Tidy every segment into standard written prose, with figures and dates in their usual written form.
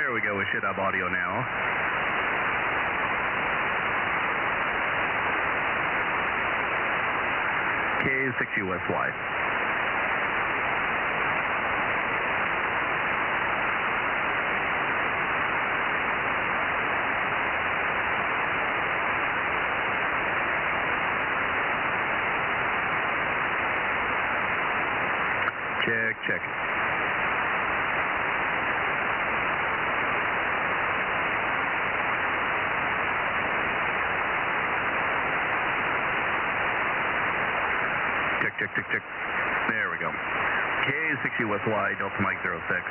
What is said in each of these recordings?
There we go, we should have audio now. K60USY. Check. Check. There we go. K60USY, Delta Mike 06.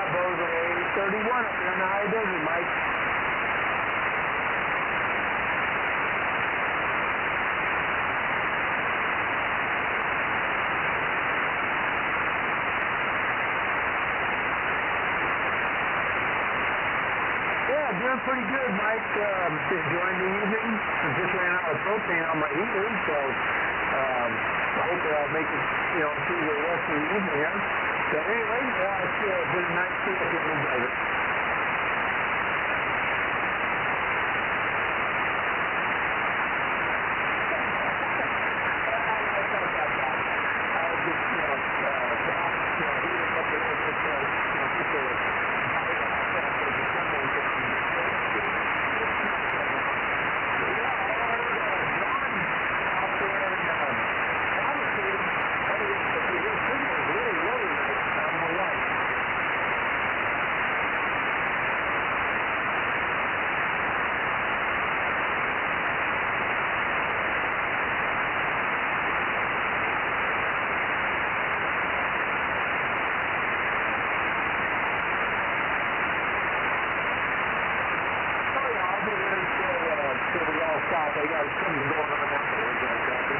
Bozo 31 up there in the high desert, Mike. Yeah, doing pretty good, Mike. Enjoying the evening. I just ran out of propane on my heater, so hopefully I'll make it, through the rest of the evening here. So anyway, it's been a nice trip in the desert. They got something going on afterwards, I copy.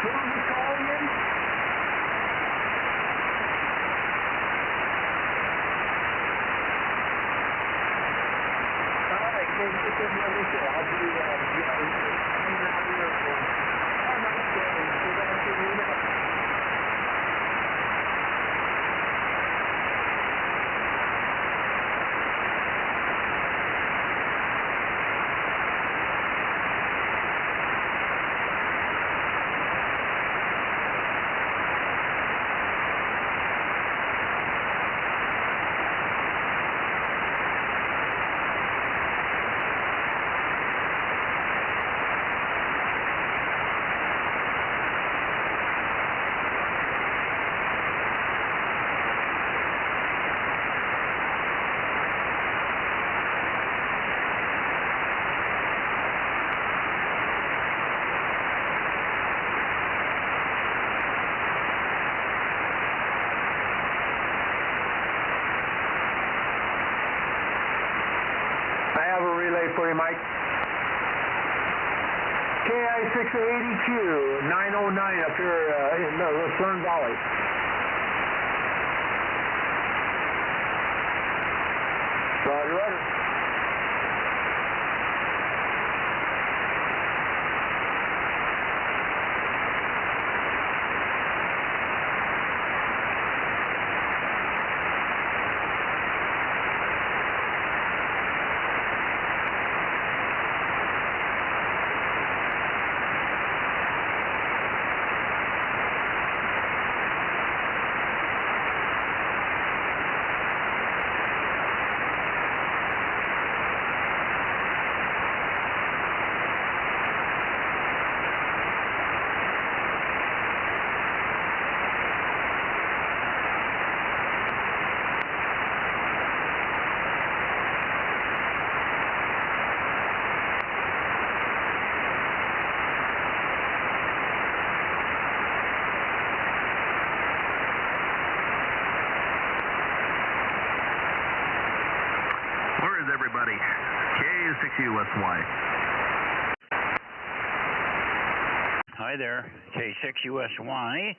Who are we calling in? I'll be, hanging out here for a nice day and see that afternoon up. I have a relay for you, Mike. KI680Q 909 up here in the Lucerne Valley. Roger. Hi there, K6USY,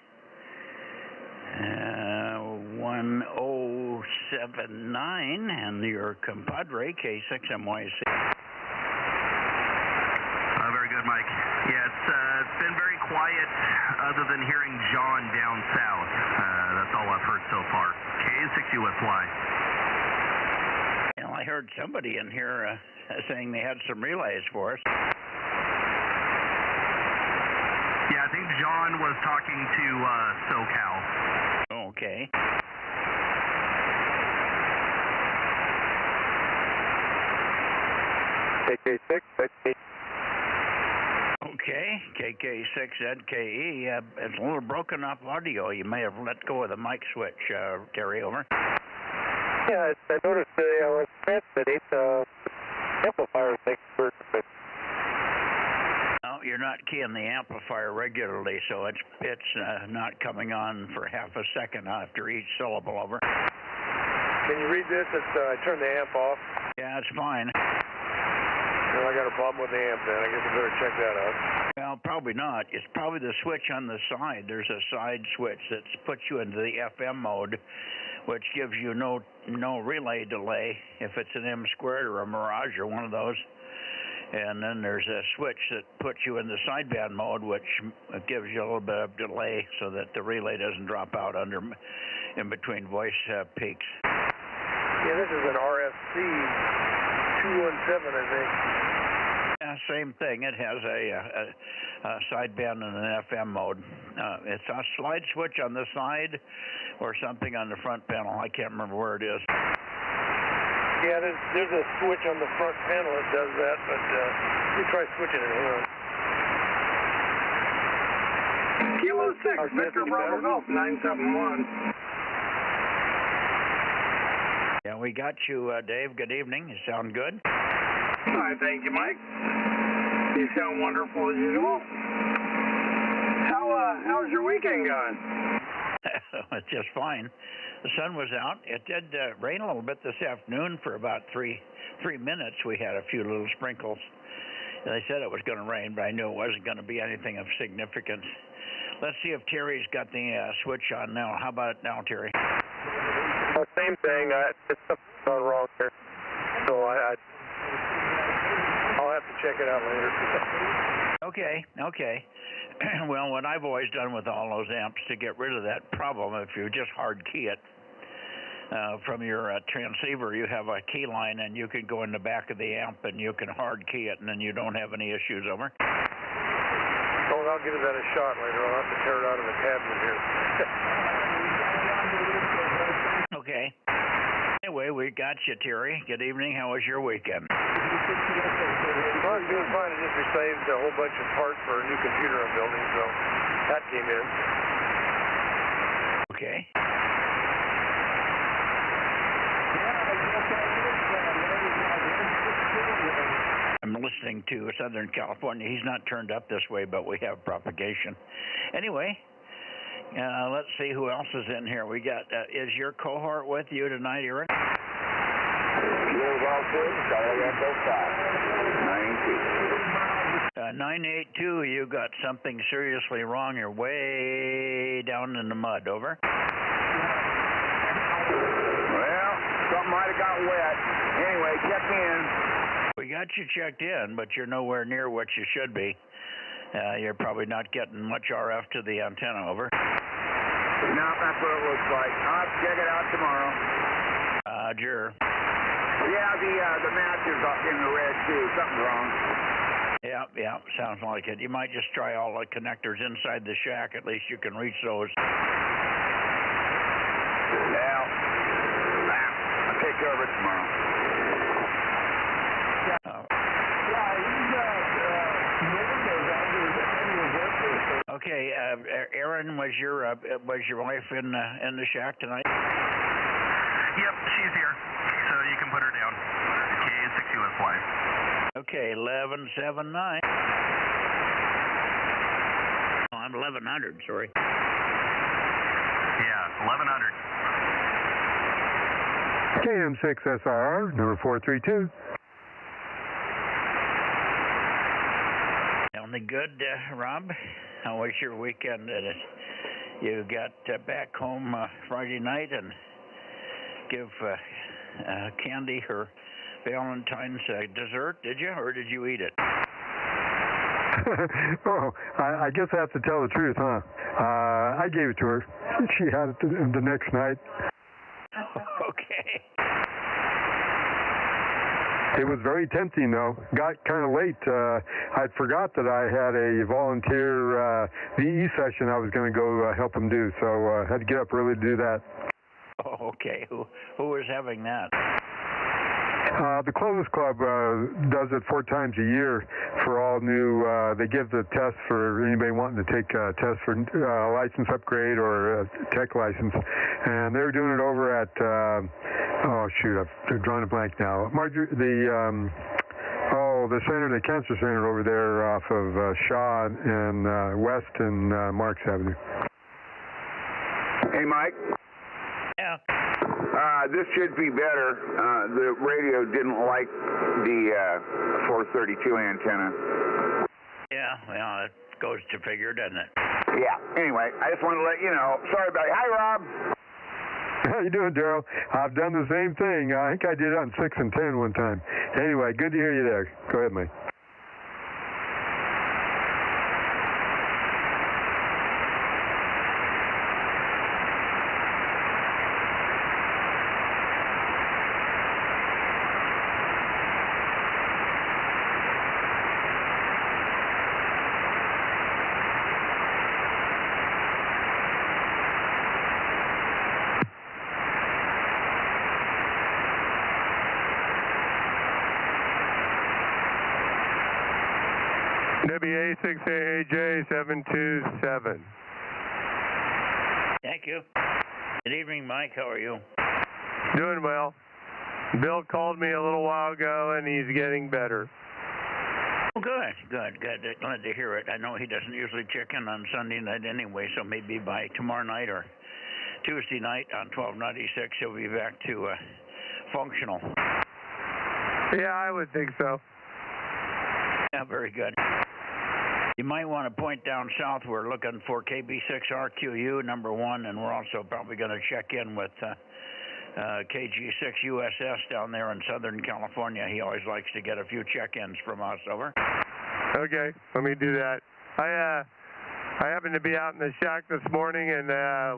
1079, and your compadre, K6MYC. Very good, Mike. Yeah, it's been very quiet other than hearing John down south. That's all I've heard so far. K6USY. Well, I heard somebody in here saying they had some relays for us. Yeah, I think John was talking to SoCal. Okay. KK6, Okay, KK6ZKE. It's a little broken up audio. You may have let go of the mic switch, Terry, over. Yeah, I noticed the transmitting amplifier thing for. No, you're not keying the amplifier regularly, so it's not coming on for half a second after each syllable, over. Can you read this? I turned the amp off. Yeah, it's fine. Well, I got a problem with the amp then. I guess I better check that out. Well, probably not. It's probably the switch on the side. There's a side switch that puts you into the FM mode, which gives you no relay delay if it's an M squared or a Mirage or one of those. And then there's a switch that puts you in the sideband mode, which gives you a little bit of delay so that the relay doesn't drop out in between voice peaks. Yeah, this is an RFC 217, I think. Yeah, same thing. It has a sideband and an FM mode. It's a slide switch on the side or something on the front panel. I can't remember where it is. Yeah, there's a switch on the front panel that does that, but you try switching it. Hang on. Kilo 6, Victor Bravo Golf, 971. Yeah, we got you, Dave. Good evening. You sound good. Hi, thank you, Mike. You sound wonderful as usual. How's your weekend going? It's just fine. The sun was out. It did rain a little bit this afternoon for about three minutes. We had a few little sprinkles. They said it was going to rain, but I knew it wasn't going to be anything of significance. Let's see if Terry's got the switch on now. How about it now, Terry? Same thing. It's something gone wrong here. So I'll have to check it out later. Okay. Well, what I've always done with all those amps to get rid of that problem, if you just hard key it from your transceiver, you have a key line and you can go in the back of the amp and you can hard key it and then you don't have any issues, over. Oh, I'll give that a shot later. I'll have to tear it out of the cabinet here. Okay. Anyway, we got you, Terry. Good evening. How was your weekend? Well, it's doing fine. I just received a whole bunch of parts for a new computer I'm building, so that came in. Okay. I'm listening to Southern California. He's not turned up this way, but we have propagation. Anyway, let's see who else is in here. We got, is your cohort with you tonight, Aaron? 982, you got something seriously wrong. You're way down in the mud, over. Well, something might have got wet. Anyway, check in. We got you checked in, but you're nowhere near what you should be. You're probably not getting much RF to the antenna, over. No, that's what it looks like. I'll check it out tomorrow. Roger. Yeah, the match is up in the red, too. Something's wrong. Yeah, sounds like it. You might just try all the connectors inside the shack. At least you can reach those. Yeah. I'll take care of it tomorrow. Okay, Aaron, was your wife in the shack tonight? Yep, she's here. So you can put her down. K6USY. Okay, 1179. Oh, I'm 1100, sorry. Yeah, 1100. KM6SR, number 432. Now Jolly good, Rob. How was your weekend? You got back home Friday night and give Candy her Valentine's dessert, did you, or did you eat it? Oh, I guess I have to tell the truth, huh? I gave it to her. She had it the next night. Okay. It was very tempting, though. Got kind of late. I forgot that I had a volunteer VE session I was going to go help them do, so had to get up early to do that. Oh, okay. Who was having that? The Clovis Club does it 4 times a year for all new. They give the test for anybody wanting to take a test for a license upgrade or a tech license, and they're doing it over at. Oh shoot, I've drawn a blank now. The center, the cancer center over there off of Shaw and West and Marks Avenue. Hey, Mike. Yeah. This should be better. The radio didn't like the 432 antenna. Yeah, well, it goes to figure, doesn't it? Yeah. Anyway, I just wanted to let you know. Sorry about it. Hi, Rob. How you doing, Daryl? I've done the same thing. I think I did it on 6 and 10 one time. Anyway, good to hear you there. Go ahead, Mike. WA6AJ727. Thank you. Good evening, Mike. How are you? Doing well. Bill called me a little while ago, and he's getting better. Oh, good. Glad to hear it. I know he doesn't usually check in on Sunday night anyway, so maybe by tomorrow night or Tuesday night on 1296, he'll be back to functional. Yeah, I would think so. Yeah, very good. You might want to point down south. We're looking for KB6RQU #1, and we're also probably going to check in with KG6USS down there in Southern California. He always likes to get a few check-ins from us. Over. Okay, let me do that. I happened to be out in the shack this morning and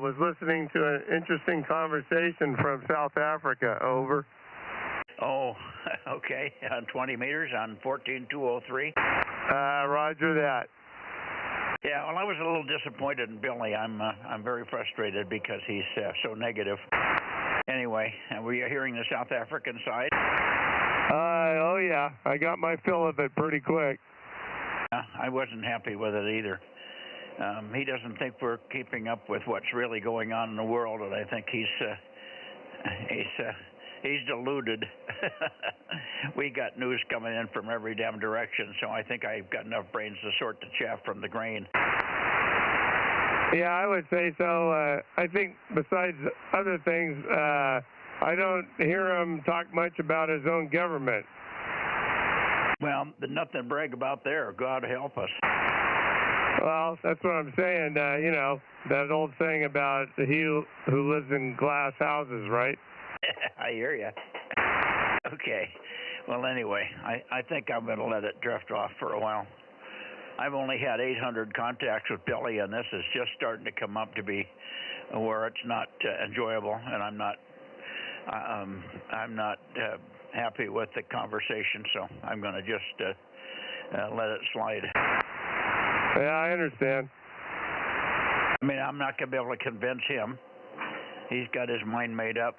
was listening to an interesting conversation from South Africa. Over. Oh, okay. On 20 meters on 14203. Roger that. Yeah, well, I was a little disappointed in Billy. I'm very frustrated because he's so negative. Anyway, were you hearing the South African side? Oh yeah, I got my fill of it pretty quick. I wasn't happy with it either. He doesn't think we're keeping up with what's really going on in the world, and I think he's deluded. We got news coming in from every damn direction, so I think I've got enough brains to sort the chaff from the grain. Yeah, I would say so. I think besides other things, I don't hear him talk much about his own government. Well, there's nothing to brag about there. God help us. Well, that's what I'm saying. You know, that old saying about he who lives in glass houses, right? I hear you. Okay. Well, anyway, I think I'm going to let it drift off for a while. I've only had 800 contacts with Billy, and this is just starting to come up to be where it's not enjoyable, and I'm not happy with the conversation, so I'm going to just let it slide. Yeah, I understand. I mean, I'm not going to be able to convince him. He's got his mind made up.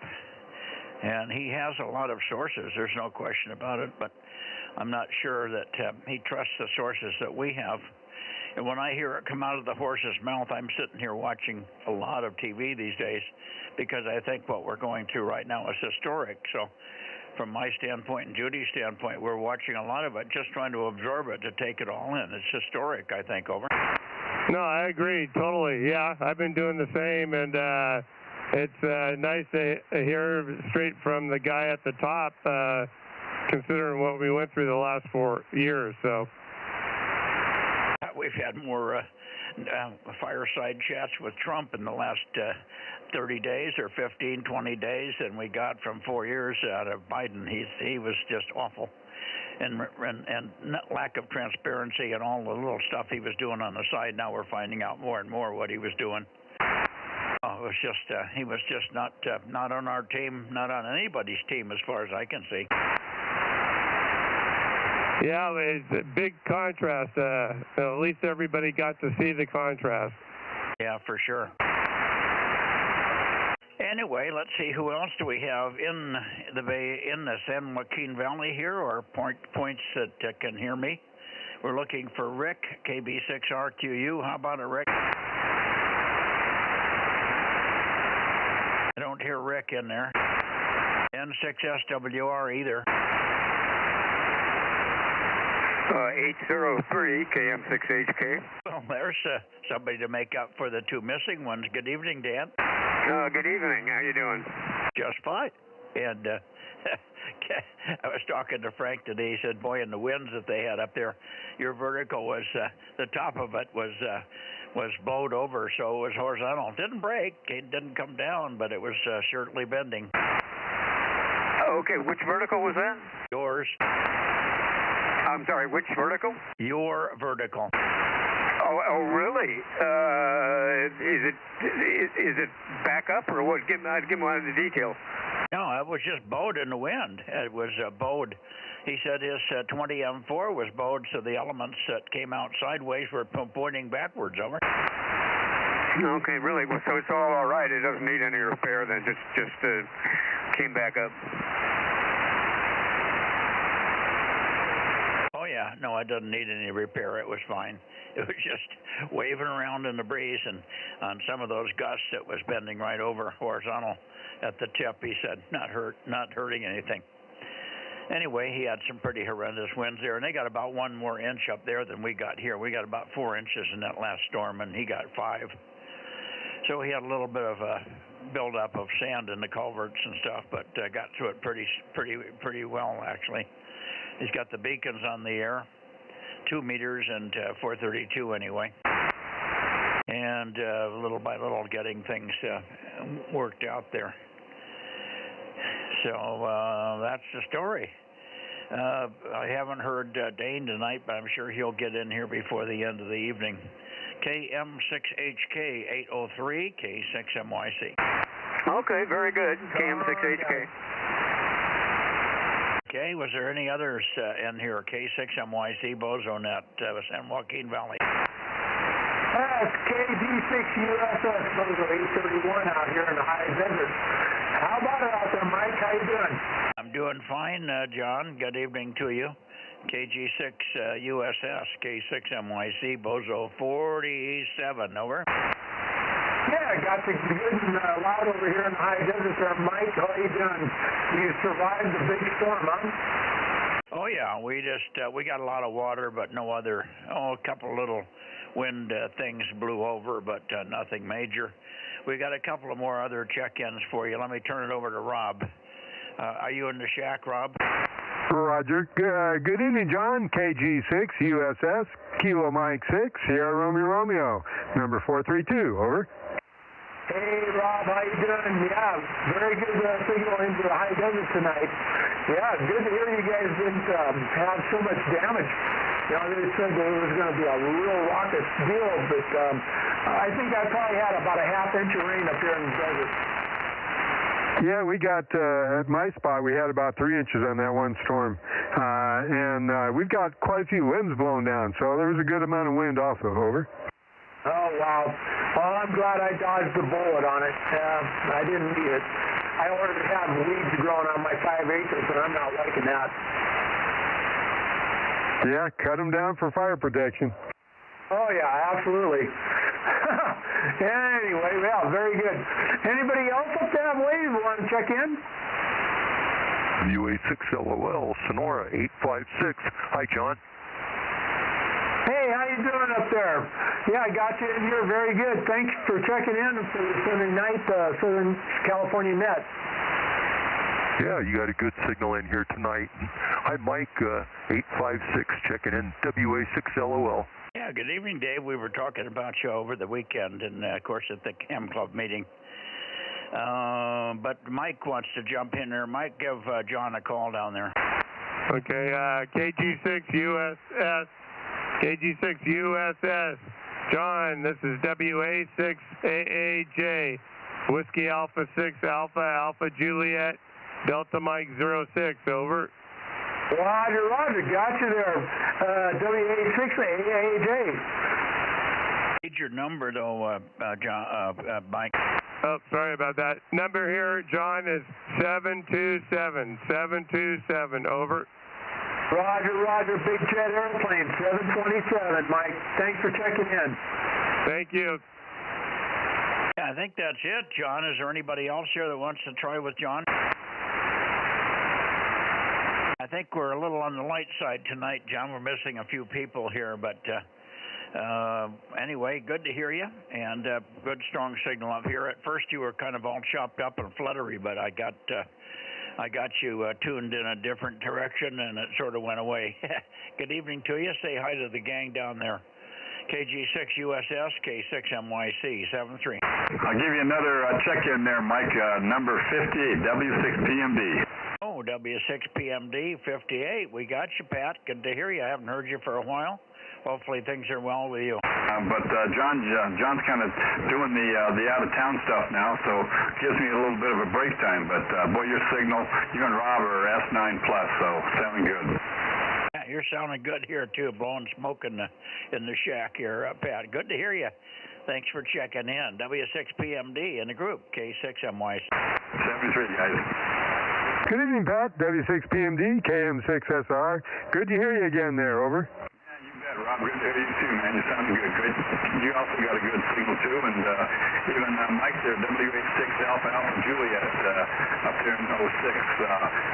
And he has a lot of sources, there's no question about it, but I'm not sure that he trusts the sources that we have. And when I hear it come out of the horse's mouth, I'm sitting here watching a lot of TV these days because I think what we're going through right now is historic. So from my standpoint and Judy's standpoint, we're watching a lot of it, just trying to absorb it, to take it all in. It's historic, I think. Over. No, I agree, totally. Yeah, I've been doing the same, and it's nice to hear straight from the guy at the top, considering what we went through the last 4 years. So. we've had more fireside chats with Trump in the last 30 days or 15, 20 days than we got from 4 years out of Biden. He was just awful. And lack of transparency and all the little stuff he was doing on the side. Now we're finding out more and more what he was doing. It was just he was just not on our team, not on anybody's team as far as I can see. Yeah, it's a big contrast. At least everybody got to see the contrast. Yeah, for sure. Anyway, let's see, who else do we have in the San Joaquin Valley here, or points that can hear me? We're looking for Rick, KB6RQU. How about it, Rick? I don't hear Rick in there. N6SWR either. 803 KM6HK. Well, there's somebody to make up for the two missing ones. Good evening, Dan. Good evening. How you doing? Just fine. And I was talking to Frank today. He said, boy, in the winds that they had up there, your vertical was, the top of it was bowed over, so it was horizontal. It didn't break. It didn't come down, but it was certainly bending. Okay, which vertical was that? Yours. I'm sorry, which vertical? Your vertical. Oh, really? Is it back up or what? Give me one of the details. No, it was just bowed in the wind. It was bowed. He said his 20 M4 was bowed, so the elements that came out sideways were pointing backwards. Over. Okay, really? So it's all right. It doesn't need any repair. Then just came back up. Oh yeah, no, it doesn't need any repair. It was fine. It was just waving around in the breeze, and on some of those gusts, it was bending right over horizontal at the tip. He said, not hurting anything. Anyway, he had some pretty horrendous winds there, and they got about 1 more inch up there than we got here. We got about 4 inches in that last storm, and he got 5. So he had a little bit of a buildup of sand in the culverts and stuff, but got through it pretty well, actually. He's got the beacons on the air, 2 meters and 432 anyway. And little by little getting things worked out there. So that's the story. I haven't heard Dane tonight, but I'm sure he'll get in here before the end of the evening. KM6HK 803, K6MYC. Okay, very good. KM6HK. Okay, was there any others in here? K6MYC, Bozo Net, San Joaquin Valley. That's KG6USS, Bozo 831 out here in the high desert. How about it out there, Mike? How you doing? I'm doing fine, John. Good evening to you. KG6USS, K6MYC, Bozo 47, over. Yeah, got the good and loud over here in the high desert there, Mike. How you doing? You survived the big storm, huh? Oh yeah, we got a lot of water, but no other. A couple little wind things blew over, but nothing major. We got a couple of more other check-ins for you. Let me turn it over to Rob. Are you in the shack, Rob? Roger. Good evening, John. KG6 USS Kilo Mike 6 Sierra Romeo number 432. Over. Hey, Rob, how you doing? Yeah, very good signal into the high desert tonight. Yeah, good to hear you guys didn't have so much damage. You know, they said there was going to be a real rocket deal, but I think I probably had about a ½ inch of rain up here in the desert. Yeah, we got, at my spot, we had about 3 inches on that one storm. And we've got quite a few limbs blown down, so there was a good amount of wind also. Over. Oh, wow. Well, I'm glad I dodged the bullet on it. I didn't need it. I ordered to have weeds growing on my 5 acres, and I'm not liking that. Yeah, cut them down for fire protection. Oh, yeah, absolutely. Anyway, well, very good. Anybody else up there, I believe, want to check in? WA6LOL, Sonora 856. Hi, John. Hey, how you doing up there? Yeah, I got you in here. Very good. Thanks for checking in for the Sunday night Southern California Net. Yeah, you got a good signal in here tonight. Hi, Mike, 856 checking in, WA6LOL. Yeah, good evening, Dave. We were talking about you over the weekend and, of course, at the Cam Club meeting. But Mike wants to jump in there. Mike, give John a call down there. Okay, KG6 USS. John, this is WA6AAJ. Whiskey Alpha 6 Alpha Alpha Juliet Delta Mike 06. Over. Roger, Roger. Got you there. WA6AAJ. Oh, Need your number, though, John, Mike. Oh, sorry about that. Number here, John, is 727. Over. Roger, Roger. Big jet airplane, 727. Mike, thanks for checking in. Thank you. Yeah, I think that's it, John. Is there anybody else here that wants to try with John? I think we're a little on the light side tonight, John. We're missing a few people here, but anyway, good to hear you, and good strong signal up here. At first, you were kind of all chopped up and fluttery, but I got you tuned in a different direction, and it sort of went away. Good evening to you. Say hi to the gang down there. KG6 USS, K6MYC, 73. I'll give you another check-in there, Mike. Number 58, W6PMD. Oh, W6PMD, 58. We got you, Pat. Good to hear you. I haven't heard you for a while. Hopefully things are well with you. But John's kind of doing the out-of-town stuff now, so it gives me a little bit of a break time. But, boy, your signal, you and Rob are S9+, so sounding good. Yeah, you're sounding good here, too, blowing smoke in the shack here, Pat. Good to hear you. Thanks for checking in. W6PMD in the group, K6MYC. 73, guys. Good evening, Pat. W6PMD, KM6SR. Good to hear you again there. Over. Rob, good to hear you too, man. You sound good. Great. You also got a good signal too, and even Mike there, WA6 Alpha Alpha Juliet up there in 06,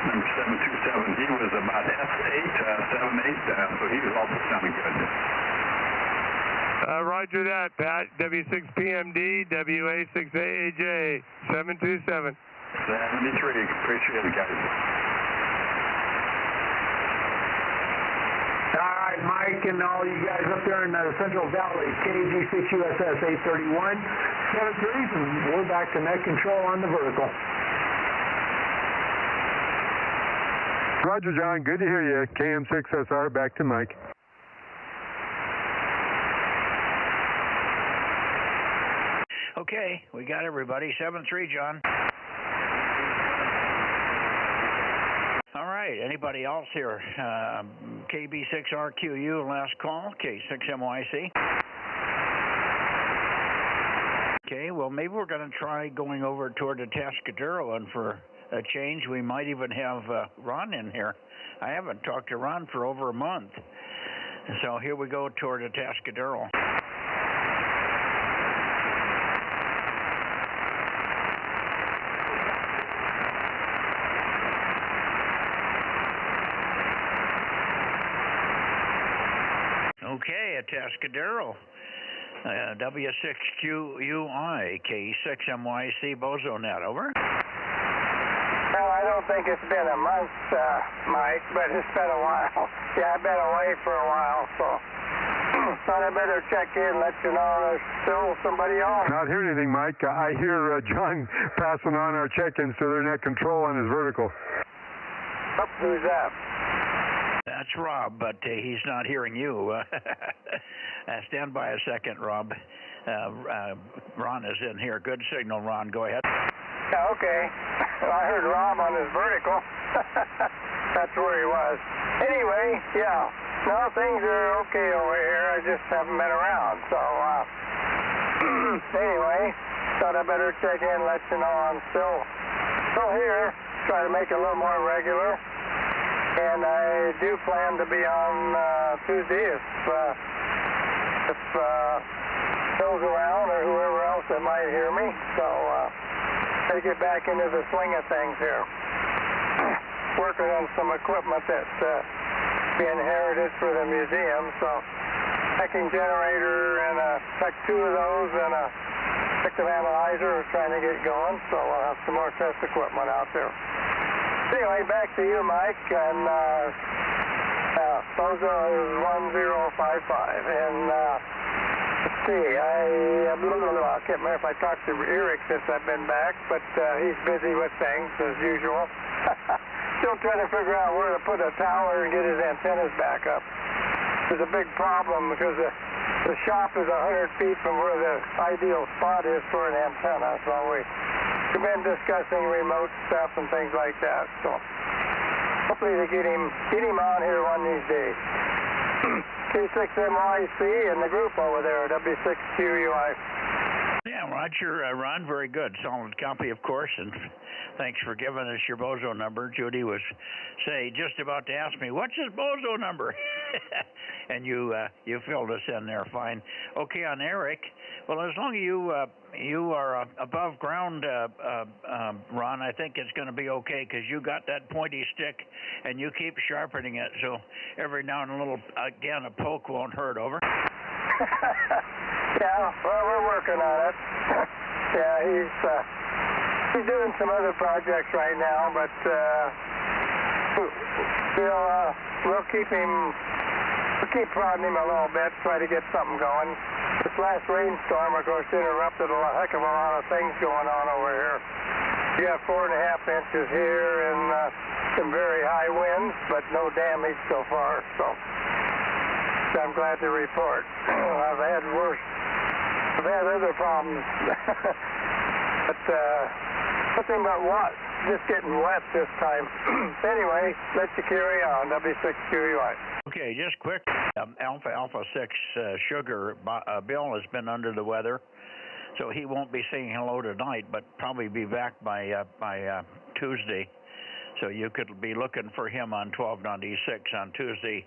number 727. He was about S8, 78, so he was also sounding good. Roger that, Pat. W6PMD, WA6AAJ, 727. 73. Appreciate it, guys. All right, Mike, and all you guys up there in the Central Valley, KG6 USS 831, 73s, and we're back to net control on the vertical. Roger, John. Good to hear you. KM6SR, back to Mike. Okay, we got everybody. 7-3, John. All right, anybody else here? KB6RQU, last call, K6MYC. Okay, well, maybe we're going to try going over toward the Tascadero, and for a change, we might even have Ron in here. I haven't talked to Ron for over a month. So here we go toward the Tascadero. Okay, at Tascadero, W6QUI, K6MYC, Bozo Net, over. Well, I don't think it's been a month, Mike, but it's been a while. Yeah, I've been away for a while, so thought I better check in, let you know there's still somebody on. Not hearing anything, Mike. I hear John passing on our check-ins to their net control on his vertical. Oh, who's that? That's Rob, but he's not hearing you. Stand by a second, Rob. Ron is in here. Good signal, Ron. Go ahead. Yeah, okay. Well, I heard Rob on his vertical. That's where he was. Anyway, yeah. No, things are okay over here. I just haven't been around. So, anyway, thought I better check in, let you know I'm still here. Try to make it a little more regular. And I do plan to be on Tuesday if Phil's around or whoever else that might hear me. So to get back into the swing of things here. Working on some equipment that's being inherited for the museum. So packing generator and pack 2 of those and a effective analyzer are trying to get going. So we'll have some more test equipment out there. Anyway, back to you, Mike, and Bozo is 1055. And let's see, I can't remember if I talked to Eric since I've been back, but he's busy with things as usual. Still trying to figure out where to put a tower and get his antennas back up. There's a big problem because the shop is 100 feet from where the ideal spot is for an antenna, so we've been discussing remote stuff and things like that. So hopefully to get him on here one of these days. K6MYC and the group over there, W6QUI. Yeah, Roger, Ron, very good. Solid copy, of course, and thanks for giving us your Bozo number. Judy was, just about to ask me, what's his Bozo number? And you filled us in there fine. Okay, on Eric, well, as long as you are above ground, Ron, I think it's going to be okay because you got that pointy stick and you keep sharpening it, so every now and again a poke won't hurt, over. Yeah, well, we're working on it. Yeah, he's doing some other projects right now, but we'll keep prodding him a little bit, try to get something going. This last rainstorm, of course, interrupted a heck of a lot of things going on over here. We got 4.5 inches here and some very high winds, but no damage so far, so I'm glad to report. I've had other problems, but nothing but what? Just getting wet this time. Anyway, let you carry on, W6QUI. Okay, just quick, Alpha 6 Sugar, Bill has been under the weather, so he won't be saying hello tonight, but probably be back by Tuesday. So you could be looking for him on 1296 on Tuesday.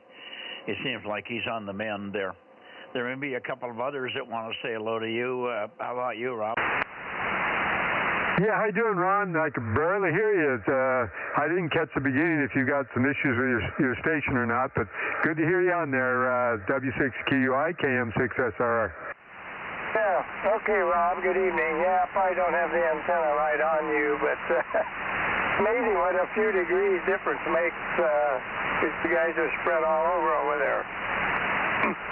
It seems like he's on the mend there. There may be a couple of others that want to say hello to you. How about you, Rob? Yeah, how you doing, Ron? I could barely hear you. I didn't catch the beginning if you got some issues with your station or not, but good to hear you on there, W6QUI, KM6SRR. Yeah, okay, Rob, good evening. Yeah, I probably don't have the antenna right on you, but amazing what a few degrees difference makes. The guys are spread all over there.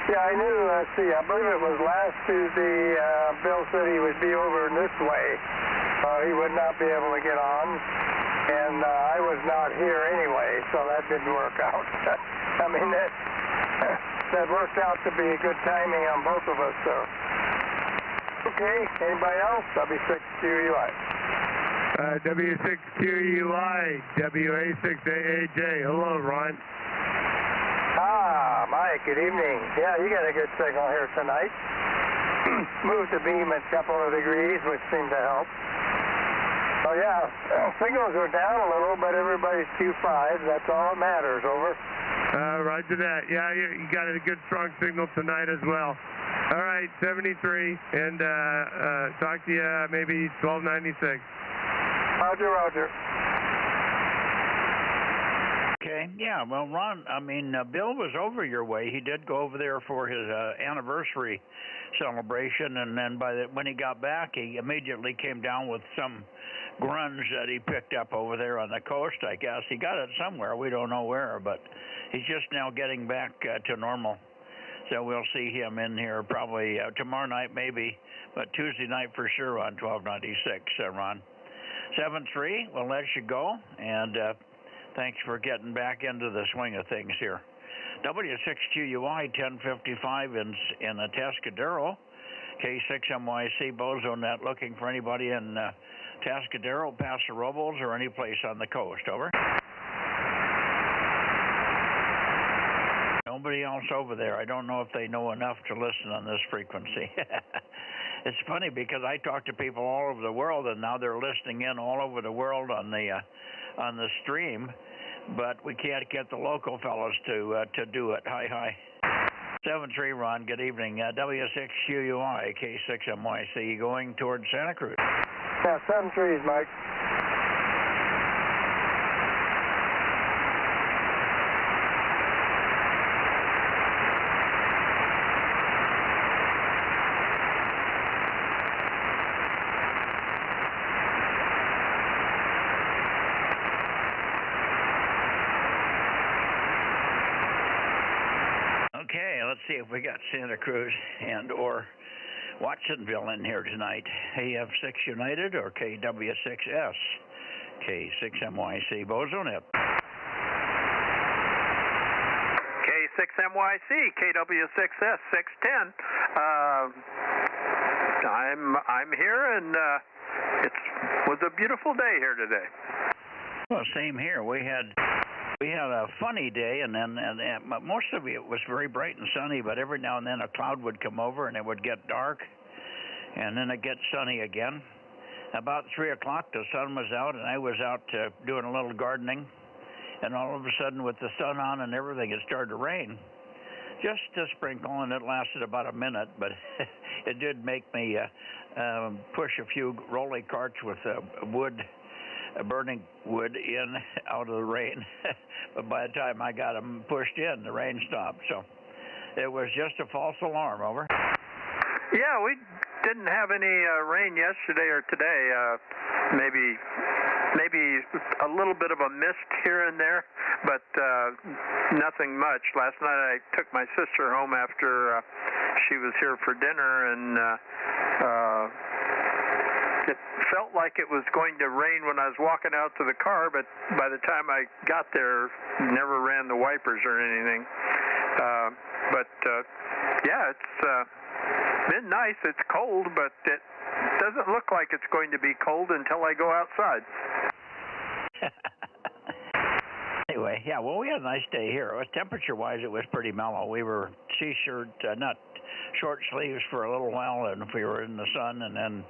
Yeah, I knew, I believe it was last Tuesday, Bill said he would be over this way. He would not be able to get on, and I was not here anyway, so that didn't work out. I mean, that worked out to be good timing on both of us, so. Okay, anybody else? W6QUI. W6QUI, WA6AAJ. Hello, Ron. Mike, good evening. Yeah, you got a good signal here tonight. Moved the beam a couple of degrees, which seemed to help. Oh, yeah, signals are down a little, but everybody's Q5. That's all that matters, over. Roger that. Yeah, you got a good strong signal tonight as well. All right, 73, and talk to you maybe 1296. Roger. Okay, yeah, well, Ron, I mean, Bill was over your way. He did go over there for his anniversary celebration, and then when he got back, he immediately came down with some grunge that he picked up over there on the coast, I guess. He got it somewhere. We don't know where, but he's just now getting back to normal. So we'll see him in here probably tomorrow night maybe, but Tuesday night for sure on 1296, Ron. 7-3, we'll let you go, and thanks for getting back into the swing of things here. W6QUI 1055 in Atascadero. K6MYC Bozo Net looking for anybody in Atascadero, Paso Robles, or any place on the coast, over. Nobody else over there. I don't know if they know enough to listen on this frequency. It's funny because I talk to people all over the world, and now they're listening in all over the world on the stream, but we can't get the local fellows to do it. Hi. 7-3, Ron. Good evening. W6QUI, K6MYC, going towards Santa Cruz. Yeah, 7-3, Mike. see if we got Santa Cruz and or Watsonville in here tonight. AF6 United or KW6S? K6MYC, Bozo Net. K6MYC, KW6S, 610. I'm here, and it was a beautiful day here today. Well, same here. We had a funny day, and then most of it was very bright and sunny, but every now and then a cloud would come over and it would get dark, and then it gets sunny again. About 3 o'clock, the sun was out, and I was out doing a little gardening, and all of a sudden, with the sun on and everything, it started to rain. Just a sprinkle, and it lasted about a minute, but it did make me push a few rolling carts with burning wood out of the rain. But by the time I got them pushed in, the rain stopped. So it was just a false alarm. Over. Yeah, we didn't have any rain yesterday or today. Maybe a little bit of a mist here and there, but nothing much. Last night I took my sister home after she was here for dinner, and it felt like it was going to rain when I was walking out to the car, but by the time I got there, never ran the wipers or anything. Yeah, it's been nice. It's cold, but it doesn't look like it's going to be cold until I go outside. Anyway, yeah, well, we had a nice day here. Temperature-wise, it was pretty mellow. We were T-shirt, not short sleeves for a little while, and if we were in the sun, and then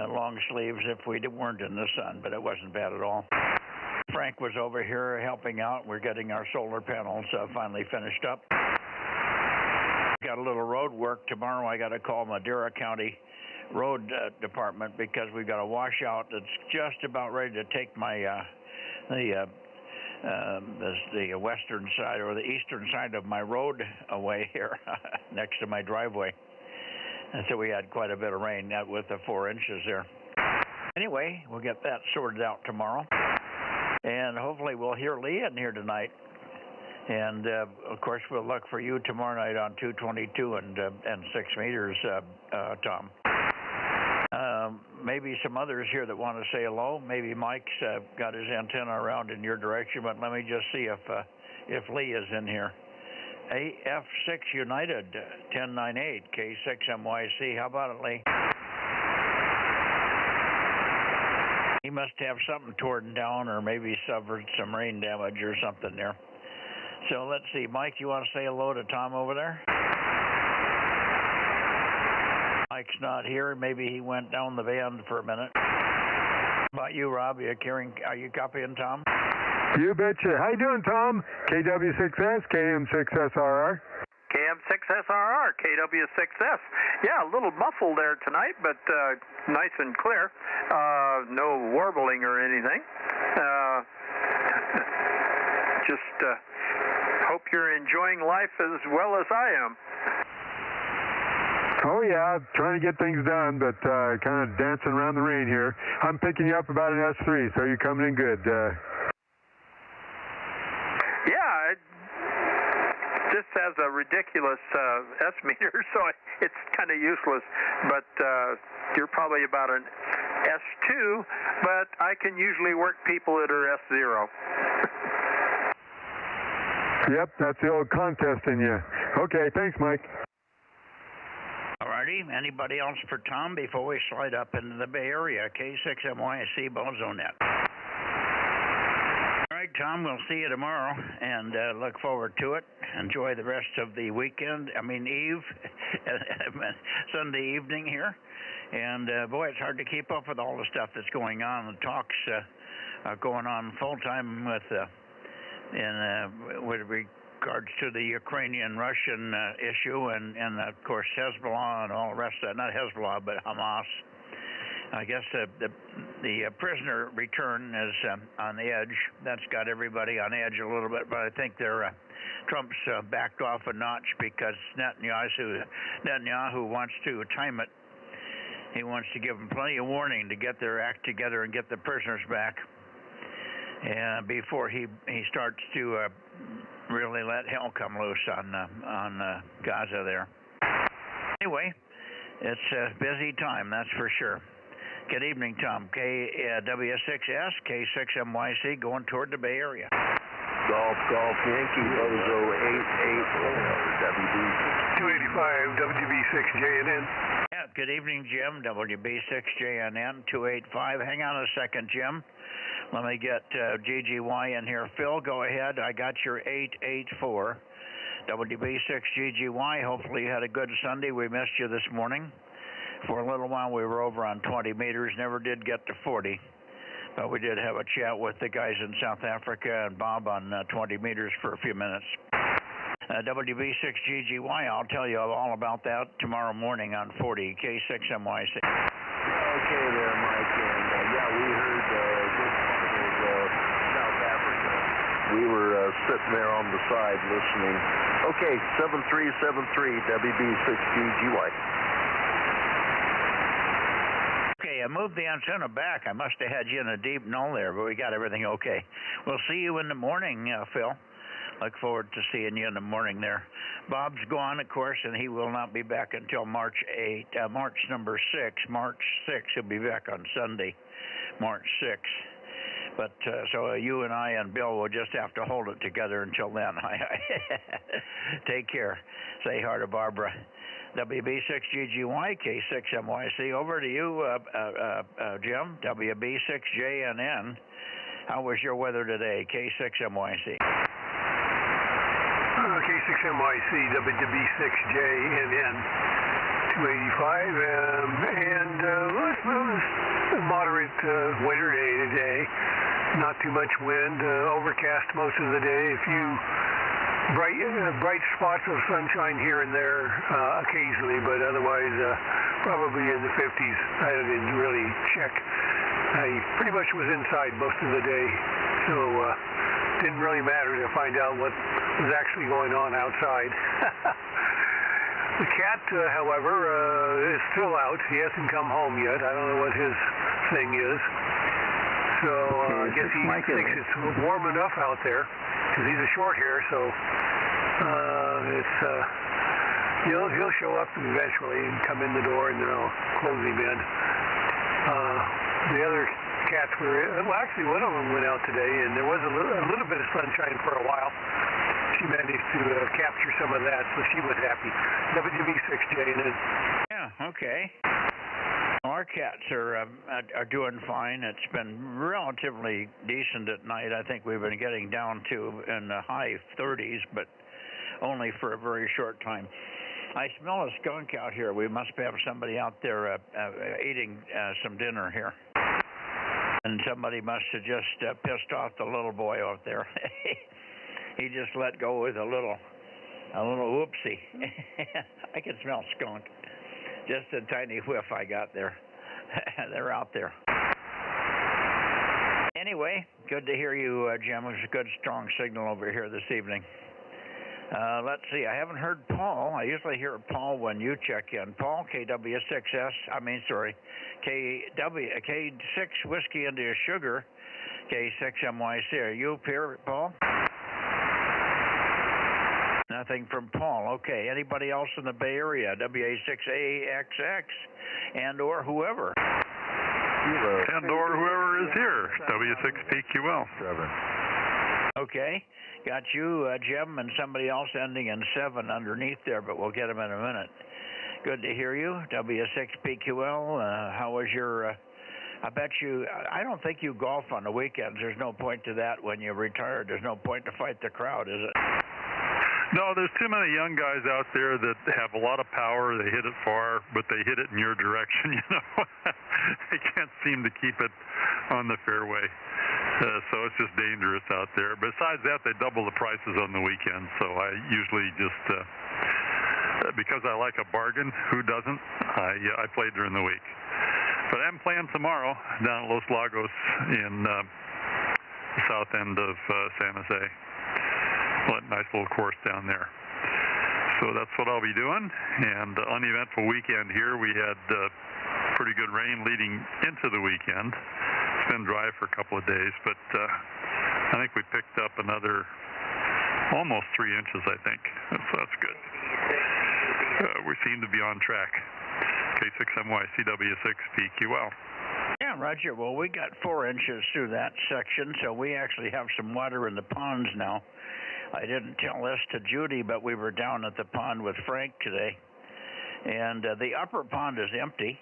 long sleeves if we weren't in the sun, but it wasn't bad at all. Frank was over here helping out. We're getting our solar panels finally finished up. Got a little road work tomorrow. I got to call Madera County Road Department because we've got a washout that's just about ready to take my the western side or the eastern side of my road away here next to my driveway. And so we had quite a bit of rain with the 4 inches there. Anyway, we'll get that sorted out tomorrow. And hopefully we'll hear Lee in here tonight. And, of course, we'll look for you tomorrow night on 222 and 6 meters, Tom. Maybe some others here that want to say hello. Maybe Mike's got his antenna around in your direction, but let me just see if Lee is in here. AF6 United, 1098, K6MYC. How about it, Lee? He must have something torn down or maybe suffered some rain damage or something there. So let's see. Mike, you want to say hello to Tom over there? Mike's not here. Maybe he went down the van for a minute. How about you, Rob? Are you copying Tom? You betcha. How you doing, Tom? KW6S, KM6SRR. KM6SRR, KW6S. Yeah, a little muffled there tonight, but nice and clear. No warbling or anything. Just hope you're enjoying life as well as I am. Oh, yeah, trying to get things done, but kind of dancing around the rain here. I'm picking you up about an S3, so you're coming in good. Yeah, this has a ridiculous S meter, so it's kind of useless, but you're probably about an S2, but I can usually work people that are S0. Yep, that's the old contest in you. Okay, thanks, Mike. Alrighty, anybody else for Tom before we slide up into the Bay Area? K6MYC, Bozo Net. All right, Tom, we'll see you tomorrow, and look forward to it. Enjoy the rest of the weekend, Sunday evening here. And, boy, it's hard to keep up with all the stuff that's going on. The talks are going on full-time with regards to the Ukrainian-Russian issue and, of course, Hezbollah and all the rest of that. Not Hezbollah, but Hamas. I guess the prisoner return is on the edge. That's got everybody on edge a little bit, but I think Trump's backed off a notch because Netanyahu wants to time it. He wants to give them plenty of warning to get their act together and get the prisoners back before he starts to really let hell come loose on Gaza there. Anyway, it's a busy time, that's for sure. Good evening, Tom. W6S, K6MYC, going toward the Bay Area. Golf Yankee, Bozo 88, WB 285, WB6JNN. Yeah, good evening, Jim, WB6JNN 285. Hang on a second, Jim. Let me get GGY in here. Phil, go ahead. I got your 884. WB6GGY, hopefully you had a good Sunday. We missed you this morning. For a little while we were over on 20 meters, never did get to 40. But we did have a chat with the guys in South Africa and Bob on 20 meters for a few minutes. WB6GGY, I'll tell you all about that tomorrow morning on 40, K6MYC. Okay there, Mike, and yeah, we heard good part of South Africa. We were sitting there on the side listening. Okay, 7373, WB6GGY. Okay, I moved the antenna back. I must have had you in a deep null there, but we got everything okay. We'll see you in the morning, Phil. Look forward to seeing you in the morning there. Bob's gone, of course, and he will not be back until March 8th, March number 6. March 6th, he'll be back on Sunday, March 6th. But so you and I and Bill will just have to hold it together until then. Take care. Say hi to Barbara. WB6GGY, K6MYC. Over to you, Jim, WB6JNN. How was your weather today, K6MYC? K6MYC, WB6JNN 285, and it was a moderate winter day today. Not too much wind, overcast most of the day. A few bright spots of sunshine here and there occasionally, but otherwise probably in the 50s. I didn't really check. I pretty much was inside most of the day, so didn't really matter to find out what was actually going on outside. The cat, however, is still out. He hasn't come home yet. I don't know what his thing is. So I guess he thinks it's warm enough out there because he's a short hair. So he'll show up eventually and come in the door, and then I'll close him in. The other cats were, well, actually one of them went out today, and there was a little bit of sunshine for a while. She managed to capture some of that, so she was happy. WB6JNN. Yeah, okay. Our cats are doing fine. It's been relatively decent at night. I think we've been getting down to in the high 30s, but only for a very short time. I smell a skunk out here. We must have somebody out there eating some dinner here. And somebody must have just pissed off the little boy out there. He just let go with a little whoopsie. I can smell skunk. Just a tiny whiff I got there. They're out there. Anyway, good to hear you, Jim. It was a good, strong signal over here this evening. Let's see. I haven't heard Paul. I usually hear Paul when you check in. Paul, K6 Whiskey India Sugar, K6MYC. Are you up here, Paul? Nothing from Paul. Okay. Anybody else in the Bay Area? WA6AXX and or whoever. And or whoever is here. W6PQL. Okay. Got you, Jim, and somebody else ending in 7 underneath there, but we'll get them in a minute. Good to hear you. W6PQL. How was your... I don't think you golf on the weekends. There's no point to that when you're retired. There's no point to fight the crowd, is it? No, there's too many young guys out there that have a lot of power. They hit it far, but they hit it in your direction, you know. They can't seem to keep it on the fairway. So it's just dangerous out there. Besides that, they double the prices on the weekends. So I usually just, because I like a bargain, who doesn't? I play during the week. But I'm playing tomorrow down at Los Lagos in the south end of San Jose. Nice little course down there. So that's what I'll be doing. And uneventful weekend here. We had pretty good rain leading into the weekend. It's been dry for a couple of days, but I think we picked up another almost 3 inches, I think. That's good. We seem to be on track. K6MYCW6PQL. Yeah, Roger. Well, we got 4 inches through that section, so we actually have some water in the ponds now. I didn't tell this to Judy, but we were down at the pond with Frank today, and the upper pond is empty.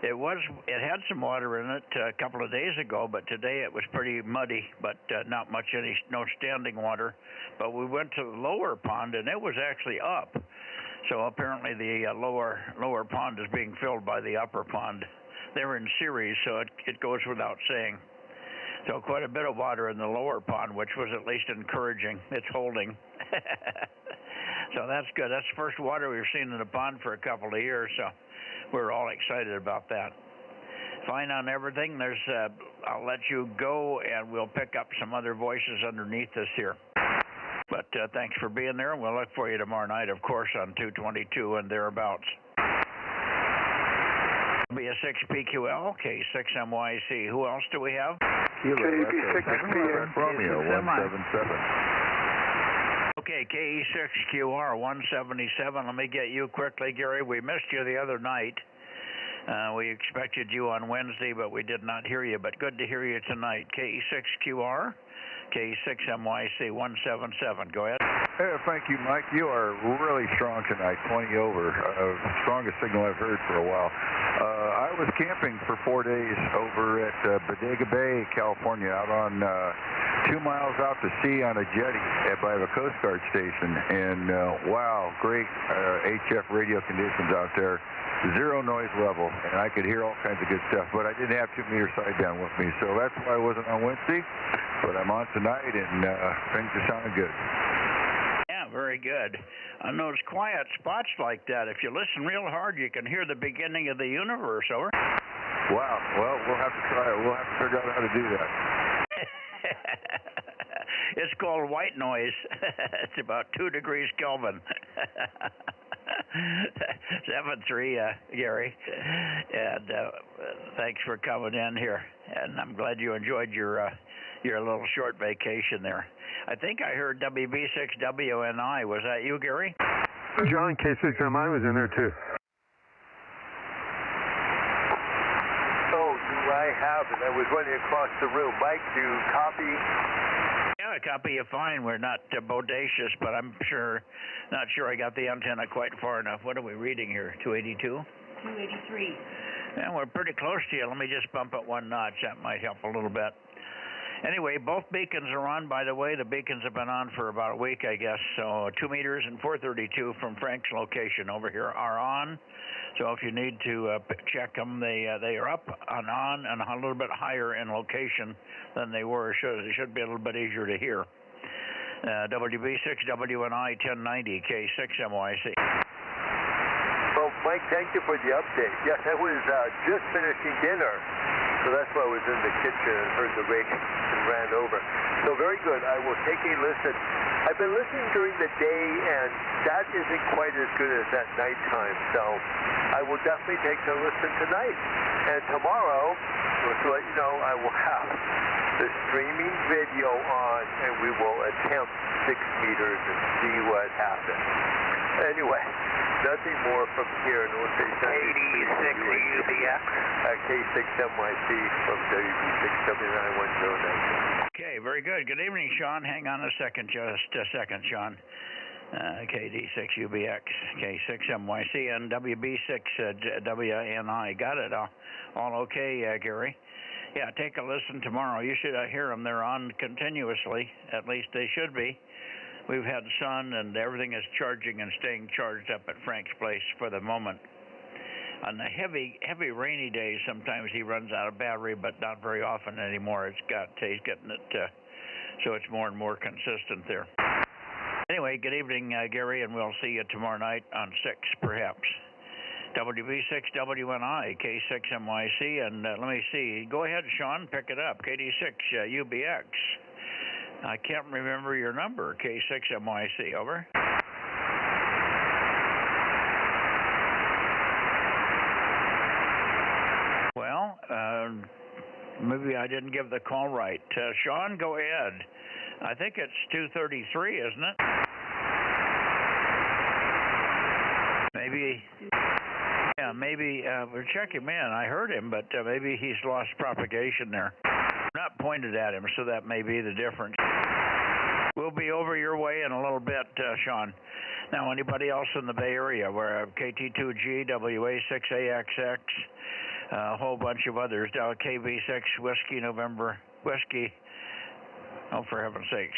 It had some water in it a couple of days ago, but today it was pretty muddy, but not much no standing water. But we went to the lower pond, and it was actually up. So apparently the lower pond is being filled by the upper pond. They're in series, so it goes without saying. So quite a bit of water in the lower pond, which was at least encouraging. It's holding. So that's good. That's the first water we've seen in the pond for a couple of years, so we're all excited about that. Fine on everything. I'll let you go, and we'll pick up some other voices underneath us here. But thanks for being there, and we'll look for you tomorrow night, of course, on 222 and thereabouts. W6PQL, K6MYC. Who else do we have? KP6PM. Romeo 177. Okay, KE6QR 177. Let me get you quickly, Gary. We missed you the other night. We expected you on Wednesday, but we did not hear you. But good to hear you tonight. KE6QR, K6MYC 177. Go ahead. Thank you, Mike. You are really strong tonight, 20 over. Strongest signal I've heard for a while. I was camping for 4 days over at Bodega Bay, California, out on 2 miles out to sea on a jetty by the Coast Guard station. And wow, great HF radio conditions out there. Zero noise level, and I could hear all kinds of good stuff, but I didn't have 2 meter side down with me, so that's why I wasn't on Wednesday, but I'm on tonight, and things are sounding good. Yeah, very good. On those quiet spots like that, if you listen real hard, you can hear the beginning of the universe, over. Wow, well, we'll have to try it. We'll have to figure out how to do that. It's called white noise. It's about 2 degrees Kelvin. 7-3, Gary, and thanks for coming in here, and I'm glad you enjoyed your little short vacation there. I think I heard WB6WNI. Was that you, Gary? John, K6MI was in there too. Oh, do I have it? I was running across the room. Mike, do you copy? Yeah, I copy you fine. We're not bodacious, but I'm not sure I got the antenna quite far enough. What are we reading here? 282? 283. Yeah, we're pretty close to you. Let me just bump it 1 notch. That might help a little bit. Anyway, both beacons are on, by the way. The beacons have been on for about a week, I guess. So 2 meters and 432 from Frank's location over here are on. So if you need to check them, they are up and on and a little bit higher in location than they were. It should be a little bit easier to hear. WB6WNI 1090 K6MYC. Well, Mike, thank you for the update. Yes, I was just finishing dinner, so that's why I was in the kitchen and heard the radio and ran over. So very good. I will take a listen. I've been listening during the day, and that isn't quite as good as at nighttime. So I will definitely take a listen tonight. And tomorrow, just to let you know, I will have the streaming video on, and we will attempt 6 meters and see what happens. Anyway, nothing more from here. No station. KD6UBX. K6MYC from WB6W9109. Okay, very good. Good evening, Sean. Hang on a second, just a second, Sean. KD6UBX, K6MYC, and WB6WNI. Got it. All okay, Gary? Yeah, take a listen tomorrow. You should hear them. They're on continuously. At least they should be. We've had sun, and everything is charging and staying charged up at Frank's place for the moment. On the heavy rainy days, sometimes he runs out of battery, but not very often anymore. He's getting it, so it's more and more consistent there. Anyway, good evening, Gary, and we'll see you tomorrow night on 6, perhaps. WB6WNI, K6MYC, and let me see. Go ahead, Sean, pick it up. KD6UBX. I can't remember your number. K6MYC, over. Well, maybe I didn't give the call right. Sean, go ahead. I think it's 233, isn't it? Maybe. Yeah, maybe we'll check him in. I heard him, but maybe he's lost propagation there. Not pointed at him, so that may be the difference. We'll be over your way in a little bit, Sean. Now, anybody else in the Bay Area? We're KT2G, WA6AXX, a whole bunch of others. Now, KB6 Whiskey November Whiskey. Oh, for heaven's sakes.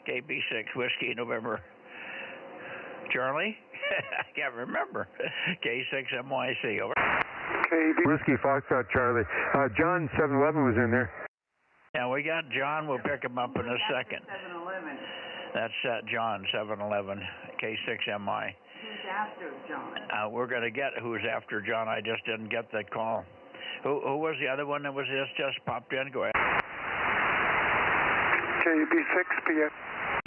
KB6 Whiskey November Charlie? I can't remember. K6MYC, over. KB Whiskey Foxtrot Charlie. John 711 was in there. Yeah, we got John. We'll pick him up in a second. 711. That's John 711, K6MI. Who's after John? We're going to get who's after John. I just didn't get the call. Who was the other one that was just popped in? Go ahead. KB6PA.